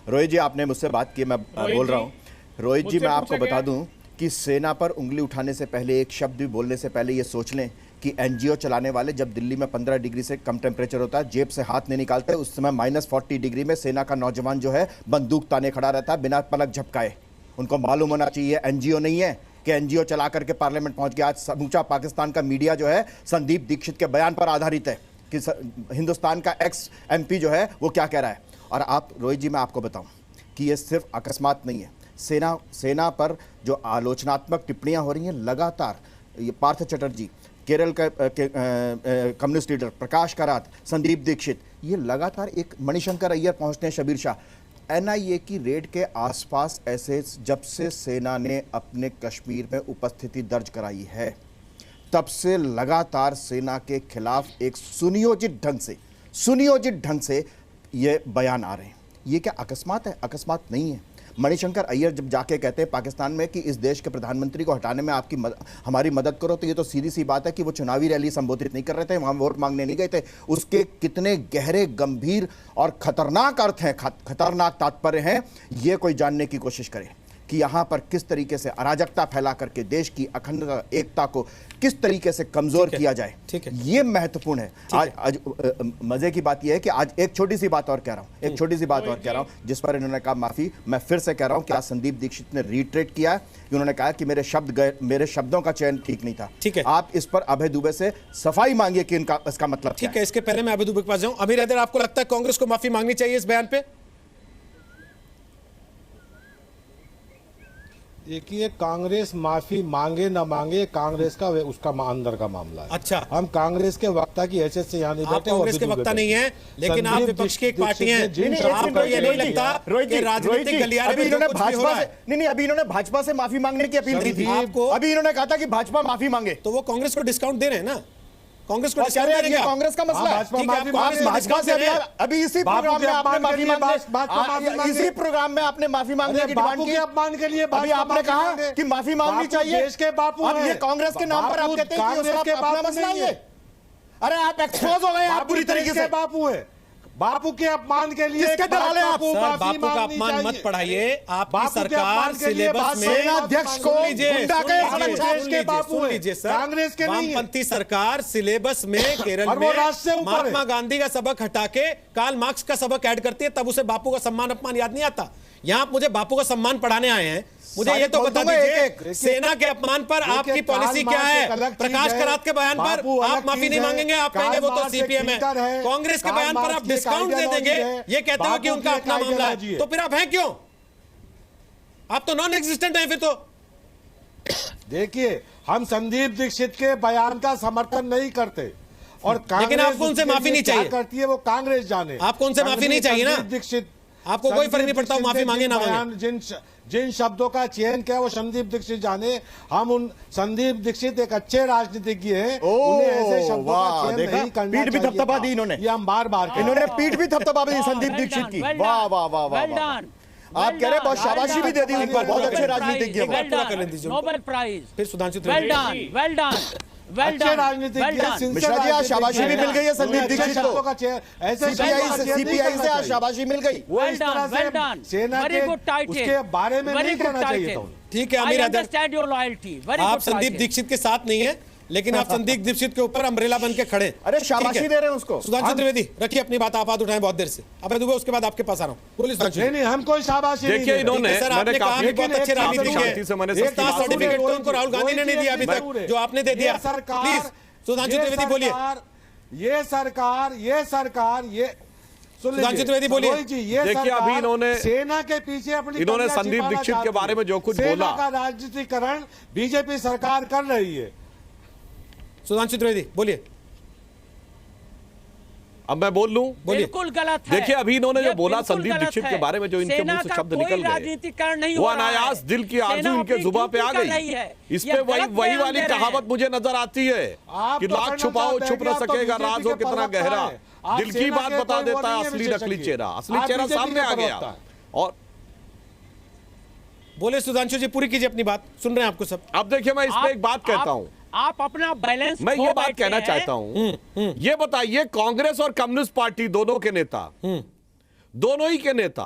रोहित जी आपने मुझसे बात की, मैं बोल रहा हूँ। रोहित जी, मैं आपको बता दूं कि सेना पर उंगली उठाने से पहले, एक शब्द भी बोलने से पहले ये सोच लें कि एनजीओ चलाने वाले जब दिल्ली में 15 डिग्री से कम टेम्परेचर होता है, जेब से हाथ नहीं निकालते, उस समय -40 डिग्री में सेना का नौजवान जो है बंदूक ताने खड़ा रहता है बिना पलक झपकाए। उनको मालूम होना चाहिए एनजीओ नहीं है कि एनजीओ चला करके पार्लियामेंट पहुंच गया। आज समूचा पाकिस्तान का मीडिया जो है संदीप दीक्षित के बयान पर आधारित है कि हिंदुस्तान का एक्स एमपी जो है वो क्या कह रहा है। और आप रोहित जी, मैं आपको बताऊं कि ये सिर्फ अकस्मात नहीं है। सेना पर जो आलोचनात्मक टिप्पणियां हो रही हैं लगातार, ये पार्थ चटर्जी, केरल का कम्युनिस्ट लीडर प्रकाश करात, संदीप दीक्षित, ये लगातार एक मणिशंकर अय्यर पहुंचते हैं, शबीर शाह। एनआईए की रेड के आसपास ऐसे जब से सेना ने अपने कश्मीर में उपस्थिति दर्ज कराई है, तब से लगातार सेना के खिलाफ एक सुनियोजित ढंग से ये बयान आ रहे हैं। ये क्या अकस्मात है? अकस्मात नहीं है। मणिशंकर अय्यर जब जाके कहते हैं पाकिस्तान में कि इस देश के प्रधानमंत्री को हटाने में हमारी मदद करो, तो ये तो सीधी सी बात है कि वो चुनावी रैली संबोधित नहीं कर रहे थे, वहां वोट मांगने नहीं गए थे। उसके कितने गहरे, गंभीर और खतरनाक अर्थ हैं, खतरनाक तात्पर्य हैं, ये कोई जानने की कोशिश करे कि यहां पर किस तरीके से अराजकता फैला करके देश की अखंडता, एकता को किस तरीके से कमजोर किया जाए। ठीक है, ये महत्वपूर्ण है। आज मजे की बात यह है कि आज एक छोटी सी बात और कह रहा हूं, जिस पर इन्होंने कहा माफी, मैं फिर से कह रहा हूं कि आज संदीप दीक्षित ने रीट्रेट किया कि उन्होंने कहा कि मेरे शब्दों का चयन ठीक नहीं था। ठीक है, आप इस पर अभय दुबे से सफाई मांगिए कि इसका मतलब ठीक है। इसके पहले मैं अभय दुबे के पास जाऊं, अमीर हैदर, आपको लगता है कांग्रेस को माफी मांगनी चाहिए इस बयान पे? देखिए, कांग्रेस माफी मांगे ना मांगे, कांग्रेस का उसका अंदर का मामला है। अच्छा, हम कांग्रेस के वक्ता की हैसियत से यहाँ नहीं आप बैठे। कांग्रेस के वक्ता नहीं है, लेकिन आप विपक्ष की एक पार्टी हैं। आपको ये नहीं लगता कि राजनीतिक गलियारे में जो कुछ भी हो रहा है? नहीं, अभी इन्होंने भाजपा से माफी मांगने की अपील की थी आपको। अभी इन्होंने कहा था कि भाजपा माफी मांगे, तो वो कांग्रेस को डिस्काउंट दे रहे हैं ना। कांग्रेस को कह रहे हैं कि कांग्रेस का मसला है। भाजपा से अभी इसी प्रोग्राम में आपने माफी मांगने, इसी प्रोग्राम में आपने माफी मांगने की डिमांड की। अपमान के लिए अभी आपने कहा कि माफी मांगनी चाहिए। देश के बापू अब ये कांग्रेस के नाम पर आप कहते हैं कि उसका अपना मसला है। अरे आप एक्सपोज हो गए, आप पूरी तरीके से। बापू है, बापू के अपमान के लिए किसके दलाल हैं आप? बापू का अपमान मत पढ़ाइए। आपकी सरकार सिलेबस में सेनाध्यक्ष को गुंडा के बापू लीजिए सर, कांग्रेस के वामपंथी सरकार सिलेबस में केरल में महात्मा गांधी का सबक हटा के कार्ल मार्क्स का सबक ऐड करती है, तब उसे बापू का सम्मान अपमान याद नहीं आता। यहाँ आप मुझे बापू का सम्मान पढ़ाने आए हैं, मुझे ये तो बता दीजिए सेना के अपमान पर आपकी पॉलिसी क्या है? प्रकाश करात के बयान पर आप माफी नहीं मांगेंगे, आप कहेंगे वो तो सीपीएम है। कांग्रेस के बयान पर आप डिस्काउंट दे देंगे, ये कहते हो कि उनका अपना मामला है, तो फिर आप हैं क्यों? आप तो नॉन एग्जिस्टेंट हैं फिर तो। देखिए, हम संदीप दीक्षित के बयान का समर्थन नहीं करते, और लेकिन आपको उनसे माफी नहीं चाहिए करती है, वो कांग्रेस जाने। आपको उनसे माफी नहीं चाहिए ना? दीक्षित, आपको कोई फर्क नहीं पड़ता माफी मांगे ना मांगे। जिन शब्दों का चयन किया वो संदीप दीक्षित जाने। हम उन संदीप दीक्षित एक अच्छे राजनीतिज्ञ हैं, उन्हें ऐसे शब्दों का चयन नहीं करना चाहिए। पीठ भी थपथपा दी इन्होंने, ये हम बार-बार इन्होंने पीठ भी थपथपा दी संदीप दीक्षित की। वाह वाह वाह वाह, आप कह रहे हैं बहुत शाबाशी भी दे दी उनको, बहुत अच्छे राजनीतिज्ञ हैं। Nobel prize. फिर सुधांशु वेल डन। अच्छे राजनीतिज्ञ, मिश्रा जी आज शाबाशी भी मिल गई है संदीप दीक्षित को। ऐसे सीपीआई से आज शाबाशी मिल गई। सेना के उसके बारे में नहीं कहना चाहिए था। ठीक है अमीर हैदर, आप संदीप दीक्षित के साथ नहीं है, लेकिन आप संदीप दीक्षित के ऊपर अम्ब्रेला बन के खड़े। अरे शाबाशी दे रहे हैं उसको। सुधांशु त्रिवेदी रखिए अपनी बात, आप हाथ उठाएं बहुत देर से। अब दुबे उसके बाद आपके पास आ रहा हूं। पुलिस नहीं, हम कोई शाबाशी नहीं। देखिए इन्होंने, सर आपने कहा कि बहुत अच्छे राजनीतिक है, सर्टिफिकेट तो उनको राहुल गांधी ने नहीं दिया अभी तक, जो आपने दे दिया। प्लीज सुधांशु त्रिवेदी बोलिए। ये सरकार सुधांशु त्रिवेदी बोलिए। देखिए अभी इन्होंने सेना के पीछे इन्होंने संदीप दीक्षित के बारे में जो कुछ बोला, का राजनीतिकरण बीजेपी सरकार कर रही है। सुधांशु त्रिवेदी बोलिए। अब मैं बोल लूं? बिल्कुल गलत है। देखिए अभी इन्होंने जो बोला संदीप दीक्षित के बारे में, जो इनके मुंह से शब्द निकल गए, वो अनायास दिल की आरज़ू इनके जुबान पे आ गई। इस पे वही वाली कहावत मुझे नजर आती है कि लाख छुपाओ छुप न सकेगा, राज हो कितना गहरा, दिल की बात बता देता है असली नकली चेहरा। असली चेहरा सामने आ गया। और बोले सुधांशु जी, पूरी कीजिए अपनी बात, सुन रहे हैं आपको सब। अब देखिए मैं इस पे एक बात कहता हूं, आप अपना बैलेंस, मैं ये बात कहना चाहता हूं, ये बताइए कांग्रेस और कम्युनिस्ट पार्टी दोनों के नेता, दोनों ही के नेता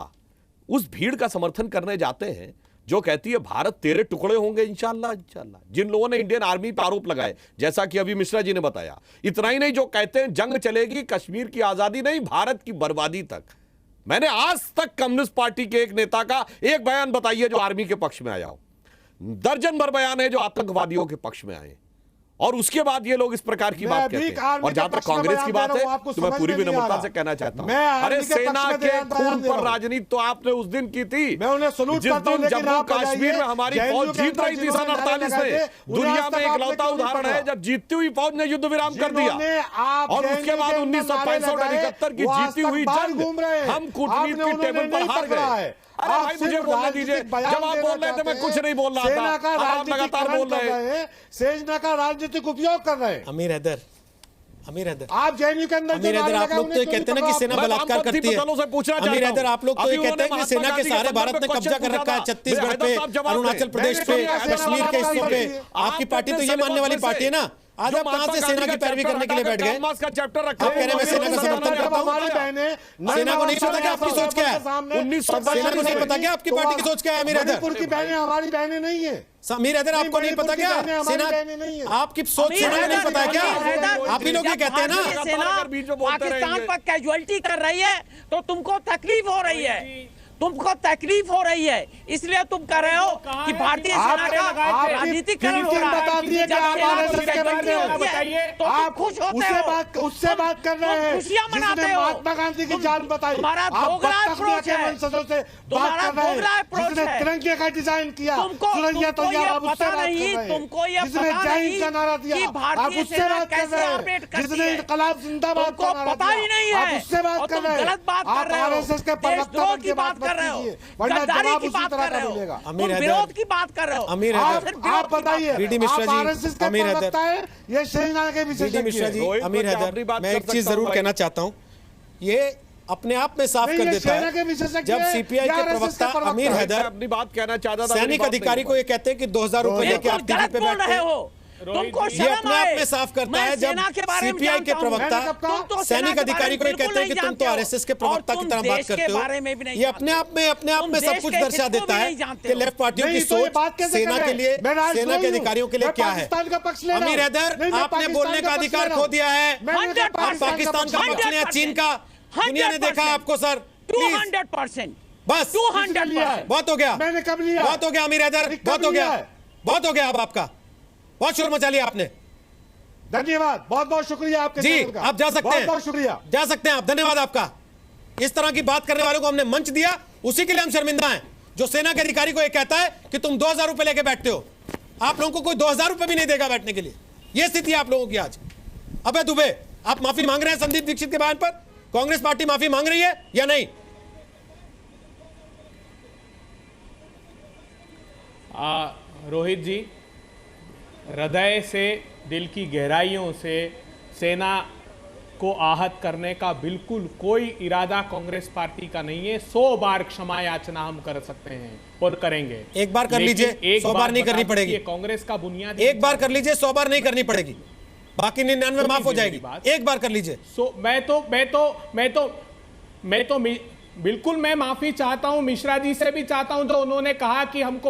उस भीड़ का समर्थन करने जाते हैं जो कहती है भारत तेरे टुकड़े होंगे इंशाल्लाह इंशाल्लाह। जिन लोगों ने इंडियन आर्मी पर आरोप लगाए, जैसा कि अभी मिश्रा जी ने बताया, इतना ही नहीं जो कहते हैं जंग चलेगी कश्मीर की आजादी नहीं भारत की बर्बादी तक। मैंने आज तक कम्युनिस्ट पार्टी के एक नेता का एक बयान बताइए जो आर्मी के पक्ष में आया हो। दर्जन भर बयान है जो आतंकवादियों के पक्ष में आए, और उसके बाद ये लोग इस प्रकार की बात कहते हैं। और जहां तक कांग्रेस की बात है तो मैं पूरी विनम्रता से कहना चाहता हूं, अरे सेना के खून पर राजनीति तो आपने उस दिन की थी जिस दिन जम्मू कश्मीर में हमारी फौज जीत रही थी सन 48 में। दुनिया में इकलौता उदाहरण है जब जीतती हुई फौज ने युद्ध विराम कर दिया, और उसके बाद 1965-71 की जीती हुई जंग हम कूटनीति की टेबल पर हार गए। अरे भाई मुझे बोलने दीजिए, जब आप बोल रहे थे मैं कुछ नहीं बोल रहा था, आप लगातार बोल रहे हैं। सेना का राजनीतिक उपयोग कर रहे हैं। अमीर हैदर, आप जेएनयू के अंदर अमीर हैदर, आप लोग तो ये कहते हैं ना कि सेना बलात्कार करती है। अमीर हैदर, आप लोग तो ये कहते हैं कि सेना के सहारे भारत ने कब्जा कर रखा है छत्तीसगढ़ पे, अरुणाचल प्रदेश पे, कश्मीर के हिस्सों पे। आपकी पार्टी तो ये मानने वाली पार्टी है ना। आज आप कहां से सेना की पैरवी करने के लिए बैठ गए? का चैप्टर रखा, आप कह रहे हैं मैं सेना का समर्थन करता हूं। सेना को नहीं पता क्या आपकी सोच क्या है? सेना को नहीं पता क्या आपकी पार्टी की सोच क्या है? अमीर हैदर, मणिपुर की बहनें हमारी बहनें नहीं है। अमीर हैदर, आपको नहीं पता क्या सेना आपकी सोच? सेना को नहीं पता है क्या? आप ही लोग ये कहते हैं ना पाकिस्तान पर कैजुअलिटी कर रही है तो तुमको तकलीफ हो रही है। तुमको तकलीफ हो रही है, इसलिए तुम कह रहे हो कि भारतीय सेना का राजनीतिकरण हो रहा है। तो तुम खुश होते हो, उससे बात कर रहे हैं खुशियां मनाते हो। महात्मा गांधी की जान बताई। तुम्हारा दोगला अप्रोच है, तुम्हारा दोगला अप्रोच है। तिरंगे का डिजाइन किया, तुमको ये पता नहीं, तुमको ये पता नहीं कि भारतीय सेना कैसे ऑपरेट करती है, तुमको पता ही नहीं है और तुम गलत बात कर रहे हो, देशद्रोह की बात कर रहे हो, गद्दारी की बात कर रहे हो, तुम विरोध की बात कर रहे हो। आप बताइए, बीडी मिश्रा जी, आरएसएस का प्रवक्ता है, ये सेना के बीडी मिश्रा जी, अमीर हैदर, मैं एक चीज जरूर कहना चाहता हूं, ये अपने आप में साफ कर देता है जब सीपीआई के प्रवक्ता अमीर हैदर अपनी बात कहना चाहता था, सैनिक अधिकारी को ये कहते हैं कि 2000 रुपए लेके आप टीवी पे बैठते हो, ये अपने आप में साफ करता है जब सीपीआई के प्रवक्ता सैनिक अधिकारी को ये कहते हैं कि तुम तो आरएसएस के प्रवक्ता की तरह बात करते हो। ये अपने आप में सब कुछ दर्शा देता है कि लेफ्ट पार्टियों की सोच सेना के लिए, सेना के अधिकारियों के लिए क्या है। अमीर हैदर, आपने बोलने का अधिकार खो दिया है, आप पाकिस्तान का पक्ष लें, चीन का, दुनिया ने देखा आपको सर, 200%, बस 200%, बहुत हो गया, मैंने कब लिया, बहुत हो गया अमीर हैदर, बहुत हो गया, बहुत हो गया अब आपका, बहुत शोर मचा लिया आपने। धन्यवाद, बहुत बहुत शुक्रिया आपके जी, आप जा सकते हैं, बहुत शुक्रिया, जा सकते हैं आप, धन्यवाद आपका। इस तरह की बात करने वालों को हमने मंच दिया, उसी के लिए हम शर्मिंदा हैं जो सेना के अधिकारी को यह कहता है कि तुम 2000 रुपए लेके बैठते हो। आप लोगों को कोई 2000 रुपए भी नहीं देगा बैठने के लिए। यह स्थिति है आप लोगों की आज। अबे दुबे, आप माफी मांग रहे हैं संदीप दीक्षित के बयान पर? कांग्रेस पार्टी माफी मांग रही है या नहीं? रोहित जी, हृदय से, दिल की गहराइयों से सेना को आहत करने का बिल्कुल कोई इरादा कांग्रेस पार्टी का नहीं है। 100 बार क्षमा याचना हम कर सकते हैं और करेंगे। एक बार कर लीजिए, 100 बार नहीं करनी पड़ेगी। कांग्रेस का बुनियादी एक बार कर लीजिए, 100 बार नहीं करनी पड़ेगी, बाकी 99 माफ हो जाएगी। एक बार कर लीजिए। मैं तो बिल्कुल मैं माफी चाहता हूं, मिश्रा जी से भी चाहता हूं जो उन्होंने कहा कि हमको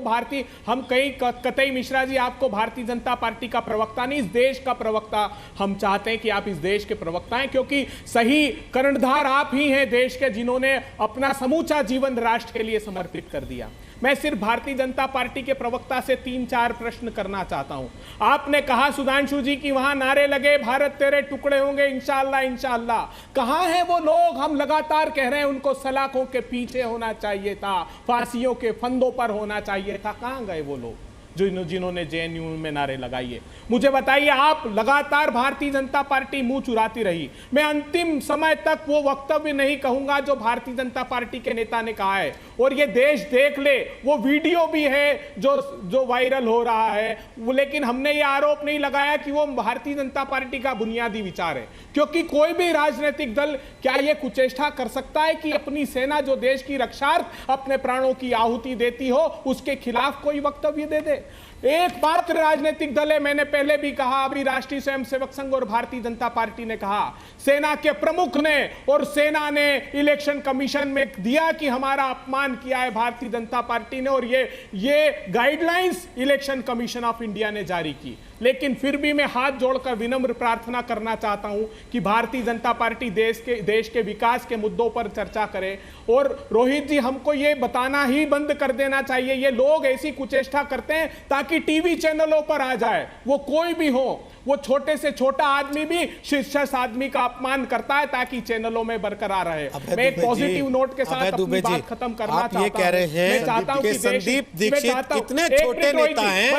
हम कहीं कतई, मिश्रा जी आपको भारतीय जनता पार्टी का प्रवक्ता नहीं, इस देश का प्रवक्ता हम चाहते हैं कि आप इस देश के प्रवक्ता हैं, क्योंकि सही कर्णधार आप ही हैं देश के, जिन्होंने अपना समूचा जीवन राष्ट्र के लिए समर्पित कर दिया। मैं सिर्फ भारतीय जनता पार्टी के प्रवक्ता से 3-4 प्रश्न करना चाहता हूं। आपने कहा सुधांशु जी की वहां नारे लगे भारत तेरे टुकड़े होंगे इंशाअल्लाह इंशाअल्लाह। कहां हैं वो लोग? हम लगातार कह रहे हैं उनको सलाखों के पीछे होना चाहिए था, फांसियों के फंदों पर होना चाहिए था। कहां गए वो लोग जिन्होंने जेएनयू में नारे लगाए? मुझे बताइए, आप लगातार भारतीय जनता पार्टी मुंह चुराती रही। मैं अंतिम समय तक वो वक्तव्य नहीं कहूंगा जो भारतीय जनता पार्टी के नेता ने कहा है, और ये देश देख ले, वो वीडियो भी है जो वायरल हो रहा है। लेकिन हमने ये आरोप नहीं लगाया कि वो भारतीय जनता पार्टी का बुनियादी विचार है, क्योंकि कोई भी राजनीतिक दल क्या ये कुचेष्टा कर सकता है कि अपनी सेना जो देश की रक्षार्थ अपने प्राणों की आहुति देती हो उसके खिलाफ कोई वक्तव्य दे दे? एकमात्र राजनीतिक दल है, मैंने पहले भी कहा, अभी राष्ट्रीय स्वयंसेवक संघ और भारतीय जनता पार्टी ने कहा, सेना के प्रमुख ने और सेना ने इलेक्शन कमीशन में दिया कि हमारा अपमान किया है भारतीय जनता पार्टी ने, और ये guidelines election commission of India ने जारी की। लेकिन फिर भी मैं हाथ जोड़कर विनम्र प्रार्थना करना चाहता हूं कि भारतीय जनता पार्टी देश के विकास के मुद्दों पर चर्चा करे। और रोहित जी, हमको ये बताना ही बंद कर देना चाहिए, ये लोग ऐसी कुचेष्टा करते हैं ताकि टीवी चैनलों पर आ जाए, वो कोई भी हो, वो छोटे से छोटा आदमी भी शीर्ष आदमी का अपमान करता है ताकि चैनलों में बरकरार रहे। मैं एक पॉजिटिव नोट के साथ अपनी बात खत्म करना चाहता हूं। ये कह रहे हैं कि संदीप दीक्षित इतने छोटे नेता हैं,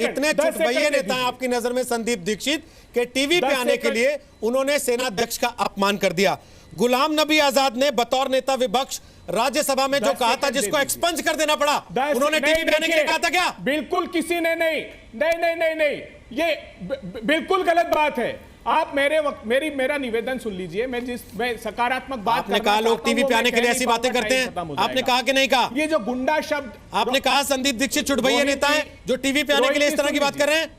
इतने छुटभइये नेता हैं आपकी नजर में संदीप दीक्षित के टीवी पे आने के लिए उन्होंने सेनाध्यक्ष का अपमान कर दिया। गुलाम नबी आजाद ने बतौर नेता विपक्ष राज्यसभा में जो कहा था, जिसको एक्सपंज कर देना पड़ा, उन्होंने टीवी पे आने के लिए कहा था क्या? बिल्कुल किसी ने नहीं, ये बिल्कुल गलत बात है। आप मेरा निवेदन सुन लीजिए। मैं सकारात्मक बात आपने कहा लोग टीवी पे आने के लिए ऐसी बातें करते हैं, आपने कहा कि नहीं कहा? ये जो गुंडा शब्द आपने कहा संदीप दीक्षित छुटभइये नेता है जो टीवी पे आने के लिए इस तरह की बात कर रहे हैं,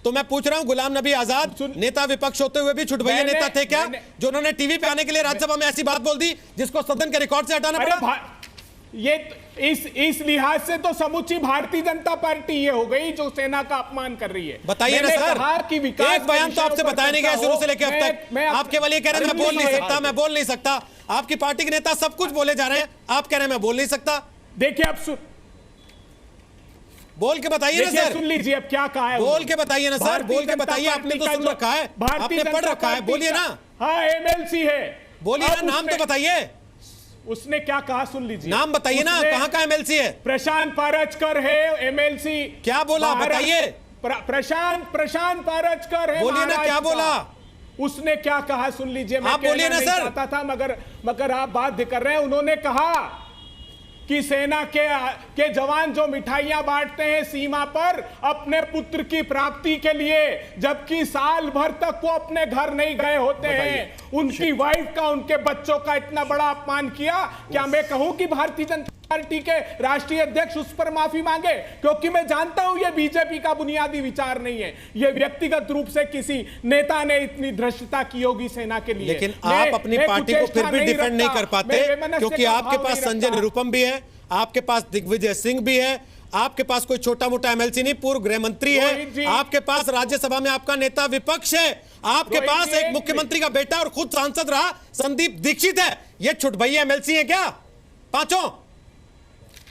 तो मैं पूछ रहा हूं गुलाम नबी आजाद नेता विपक्ष होते हुए भी छुटभइये नेता थे क्या, जो उन्होंने टीवी पे आने के लिए राज्यसभा में ऐसी बात बोल दी जिसको सदन के रिकॉर्ड से हटाना पड़ा? ये इस लिहाज से तो समूची भारतीय जनता पार्टी ये हो गई जो सेना का अपमान कर रही है। बताइए ना सर, एक बयान तो आपसे बताया नहीं गया शुरू से लेकर अब तक। आप केवल ये कह रहे हैं मैं बोल नहीं सकता। आपकी पार्टी के नेता सब कुछ बोले जा रहे हैं, आप कह रहे हैं मैं बोल नहीं सकता। देखिए आप बोल के बताइए ना सर, सुन लीजिए अब क्या कहा है। बोल के बताइए ना सर, बोल के बताइए। आपने तो सुन रखा है, आपने पढ़ रखा है, बोलिए ना। हाँ एमएलसी है, बोलिए ना, नाम तो बताइए। उसने क्या कहा सुन लीजिए, नाम बताइए ना, कहां का एमएलसी है? प्रशांत पारजकर है एमएलसी। क्या बोला बताइए? प्रशांत पारजकर है, बोलिए ना क्या बोला? उसने क्या कहा सुन लीजिए। मैं बोलिए ना सर। चाहता था मगर आप बात कर रहे हैं। उन्होंने कहा कि सेना के जवान जो मिठाइयां बांटते हैं सीमा पर अपने पुत्र की प्राप्ति के लिए, जबकि साल भर तक वो अपने घर नहीं गए होते हैं, उनकी वाइफ का, उनके बच्चों का इतना बड़ा अपमान किया। क्या मैं कहूं कि भारतीय जनता पार्टी के राष्ट्रीय अध्यक्ष उस पर माफी मांगे? क्योंकि मैं जानता हूं ये बीजेपी का बुनियादी विचार नहीं है, ये व्यक्तिगत रूप से किसी नेता ने इतनी धृष्टता की होगी सेना के लिए। लेकिन आप अपनी पार्टी को फिर भी डिफेंड नहीं कर पाते, क्योंकि आपके पास संजय निरुपम भी है, आपके पास दिग्विजय सिंह भी है, आपके पास कोई छोटा मोटा एमएलसी नहीं, पूर्व गृह मंत्री है, आपके पास राज्यसभा में आपका नेता विपक्ष है, आपके पास एक मुख्यमंत्री का बेटा और खुद सांसद रहा संदीप दीक्षित है। ये छुटभैया एमएलसी है क्या पांचों?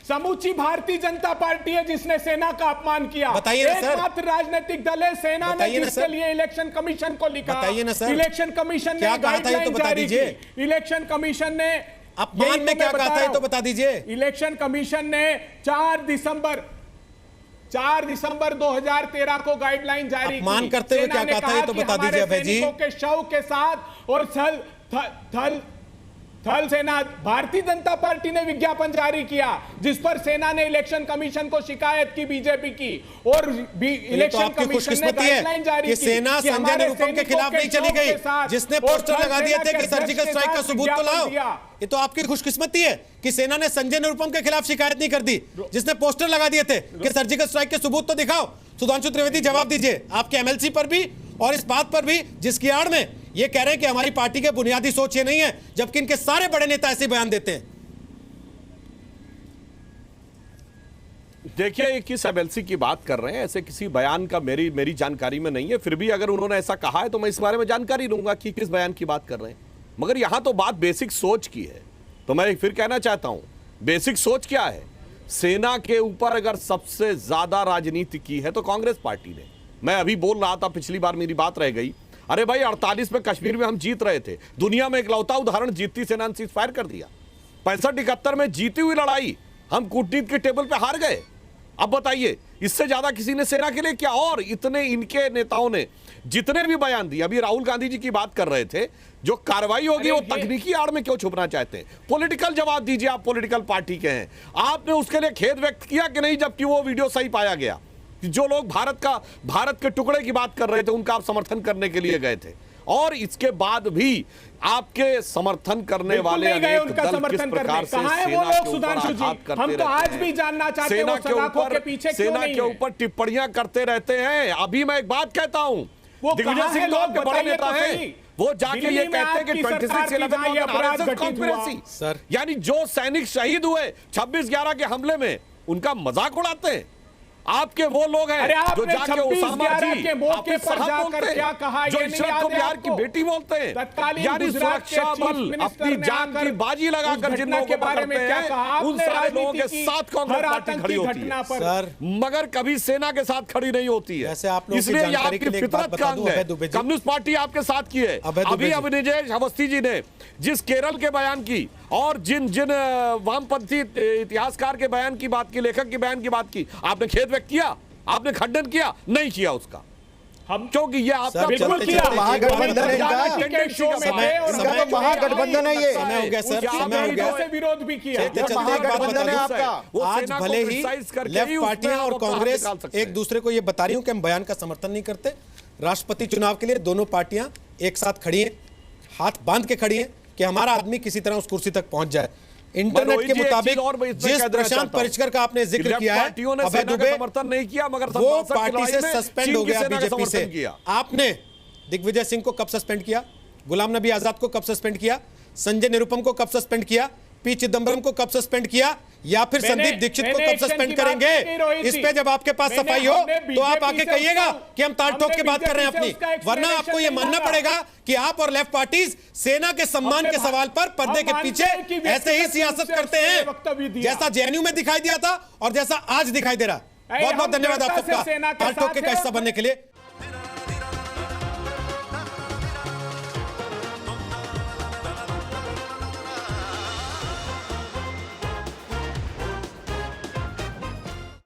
समूची भारतीय जनता पार्टी है जिसने सेना का अपमान किया। बताइए ना सर। एकमात्र राजनीतिक दल है सेना ने जिसके लिए इलेक्शन कमीशन को लिखा। बताइए ना सर। इलेक्शन कमीशन ने गाइडलाइन जारी की। इलेक्शन कमीशन ने अपमान में क्या कहा था तो बता दीजिए। इलेक्शन कमीशन ने 4 दिसंबर 2013 को गाइडलाइन जारी की। अपमान करते हुए क्या कहा था ये तो बता दीजिए अभय जी। सैनिकों के शव के साथ और थल सेना, भारतीय जनता पार्टी ने विज्ञापन जारी किया जिस पर सेना ने इलेक्शन कमीशन को शिकायत की बीजेपी की, और इलेक्शन कमीशन ने गाइडलाइन जारी की। सेना संजय निरुपम के खिलाफ नहीं चली गई, जिसने पोस्टर लगा दिए थे कि सर्जिकल स्ट्राइक का सबूत तो लाओ। ये तो आपकी खुशकिस्मती है कि सेना ने संजय निरुपम के खिलाफ शिकायत नहीं कर दी, जिसने पोस्टर लगा दिए थे कि सर्जिकल स्ट्राइक के सबूत तो दिखाओ। सुधांशु त्रिवेदी जवाब दीजिए, आपके एमएलसी पर भी और इस बात पर भी जिसकी आड़ में ये कह रहे हैं कि हमारी पार्टी के बुनियादी सोच ये नहीं है, जबकि इनके सारे बड़े नेता ऐसे बयान देते हैं। देखिए किस एमएलसी की बात कर रहे हैं, ऐसे किसी बयान का मेरी जानकारी में नहीं है। फिर भी अगर उन्होंने ऐसा कहा है तो मैं इस बारे में जानकारी लूंगा कि किस बयान की बात कर रहे हैं। मगर यहां तो बात बेसिक सोच की है, तो मैं फिर कहना चाहता हूं बेसिक सोच क्या है। सेना के ऊपर अगर सबसे ज्यादा राजनीति की है तो कांग्रेस पार्टी ने। मैं अभी बोल रहा था, पिछली बार मेरी बात रह गई, अरे भाई 48 में कश्मीर में हम जीत रहे थे, दुनिया में इकलौता उदाहरण जीतती सेना ने सीजफायर कर दिया। 65-71 में जीती हुई लड़ाई हम कूटनीति के टेबल पे हार गए। अब बताइए इससे ज्यादा किसी ने सेना के लिए क्या? और इतने इनके नेताओं ने जितने भी बयान दिए, अभी राहुल गांधी जी की बात कर रहे थे, जो कार्रवाई होगी वो तकनीकी आड़ में क्यों छुपना चाहते हैं? पॉलिटिकल जवाब दीजिए, आप पॉलिटिकल पार्टी के हैं। आपने उसके लिए खेद व्यक्त किया कि नहीं, जबकि वो वीडियो सही पाया गया? जो लोग भारत के टुकड़े की बात कर रहे थे उनका आप समर्थन करने के लिए गए थे, और इसके बाद भी आपके समर्थन करने वाले अनेक दल किस प्रकार से सेना के ऊपर आघात करते रहते हैं, सेना के ऊपर टिप्पणियां करते रहते हैं। अभी मैं एक बात कहता हूं, दिग्विजय सिंह तो आपके बड़े नेता हैं, वो जाके ये कहते हैं कि 26/11 कॉन्स्पिरेसी, यानी जो सैनिक शहीद हुए 26/11 के हमले में, उनका मजाक उड़ाते हैं। आपके वो लोग हैं जो जाके ओसामा जी के मौके पर जाकर क्या कहा, जो इशरत को बिहार की बेटी बोलते हैं, यानी सुरक्षा बल अपनी जान की बाजी लगाकर जिन लोगों को पकड़ते हैं उन सारे लोगों के साथ कांग्रेस पार्टी खड़ी होती है, मगर कभी सेना के साथ खड़ी नहीं होती है। इसलिए ये आपकी फितरत का अंग है। कम्युनिस्ट पार्टी आपके साथ की है। अभी अविनाश अवस्थी जी ने जिस केरल के बयान की और जिन वामपंथी इतिहासकार के बयान की बात की, लेखक के बयान की बात की, आपने खेद व्यक्त किया? आपने खंडन किया? नहीं किया उसका, हम क्योंकि ये आपका बिल्कुल किया। महागठबंधन है इनका, महागठबंधन है ये। समय हो गया सर, समय हो गया, विरोध भी किया। महागठबंधन है आपका। आज भले ही लेफ्ट पार्टियां और कांग्रेस एक दूसरे को ये बता रही हूं कि हम बयान का समर्थन नहीं करते। राष्ट्रपति चुनाव के लिए दोनों पार्टियां एक साथ खड़ी हैं, हाथ बांध के खड़ी हैं कि हमारा आदमी किसी तरह उस कुर्सी तक पहुंच जाए। इंटरनेट के मुताबिक जिस प्रशांत परिचकर का आपने जिक्र किया है, अभय दुबे समर्थन नहीं किया, मगर वो पार्टी से सस्पेंड हो गया बीजेपी से। आपने दिग्विजय सिंह को कब सस्पेंड किया? गुलाम नबी आजाद को कब सस्पेंड किया? संजय निरुपम को कब सस्पेंड किया? पी चिदंबरम को कब सस्पेंड किया या फिर संदीप दीक्षित को कब सस्पेंड करेंगे, इस पे जब आपके पास सफाई हो तो आप आके कहिएगा कि हम ताल ठोक के बात कर रहे हैं अपनी, वरना आपको यह मानना पड़ेगा कि आप और लेफ्ट पार्टीज सेना के सम्मान के सवाल पर पर्दे के पीछे ऐसे ही सियासत करते हैं जैसा जेएनयू में दिखाई दिया था और जैसा आज दिखाई दे रहा। बहुत बहुत धन्यवाद आप सबका ताल ठोक के का हिस्सा बनने के लिए।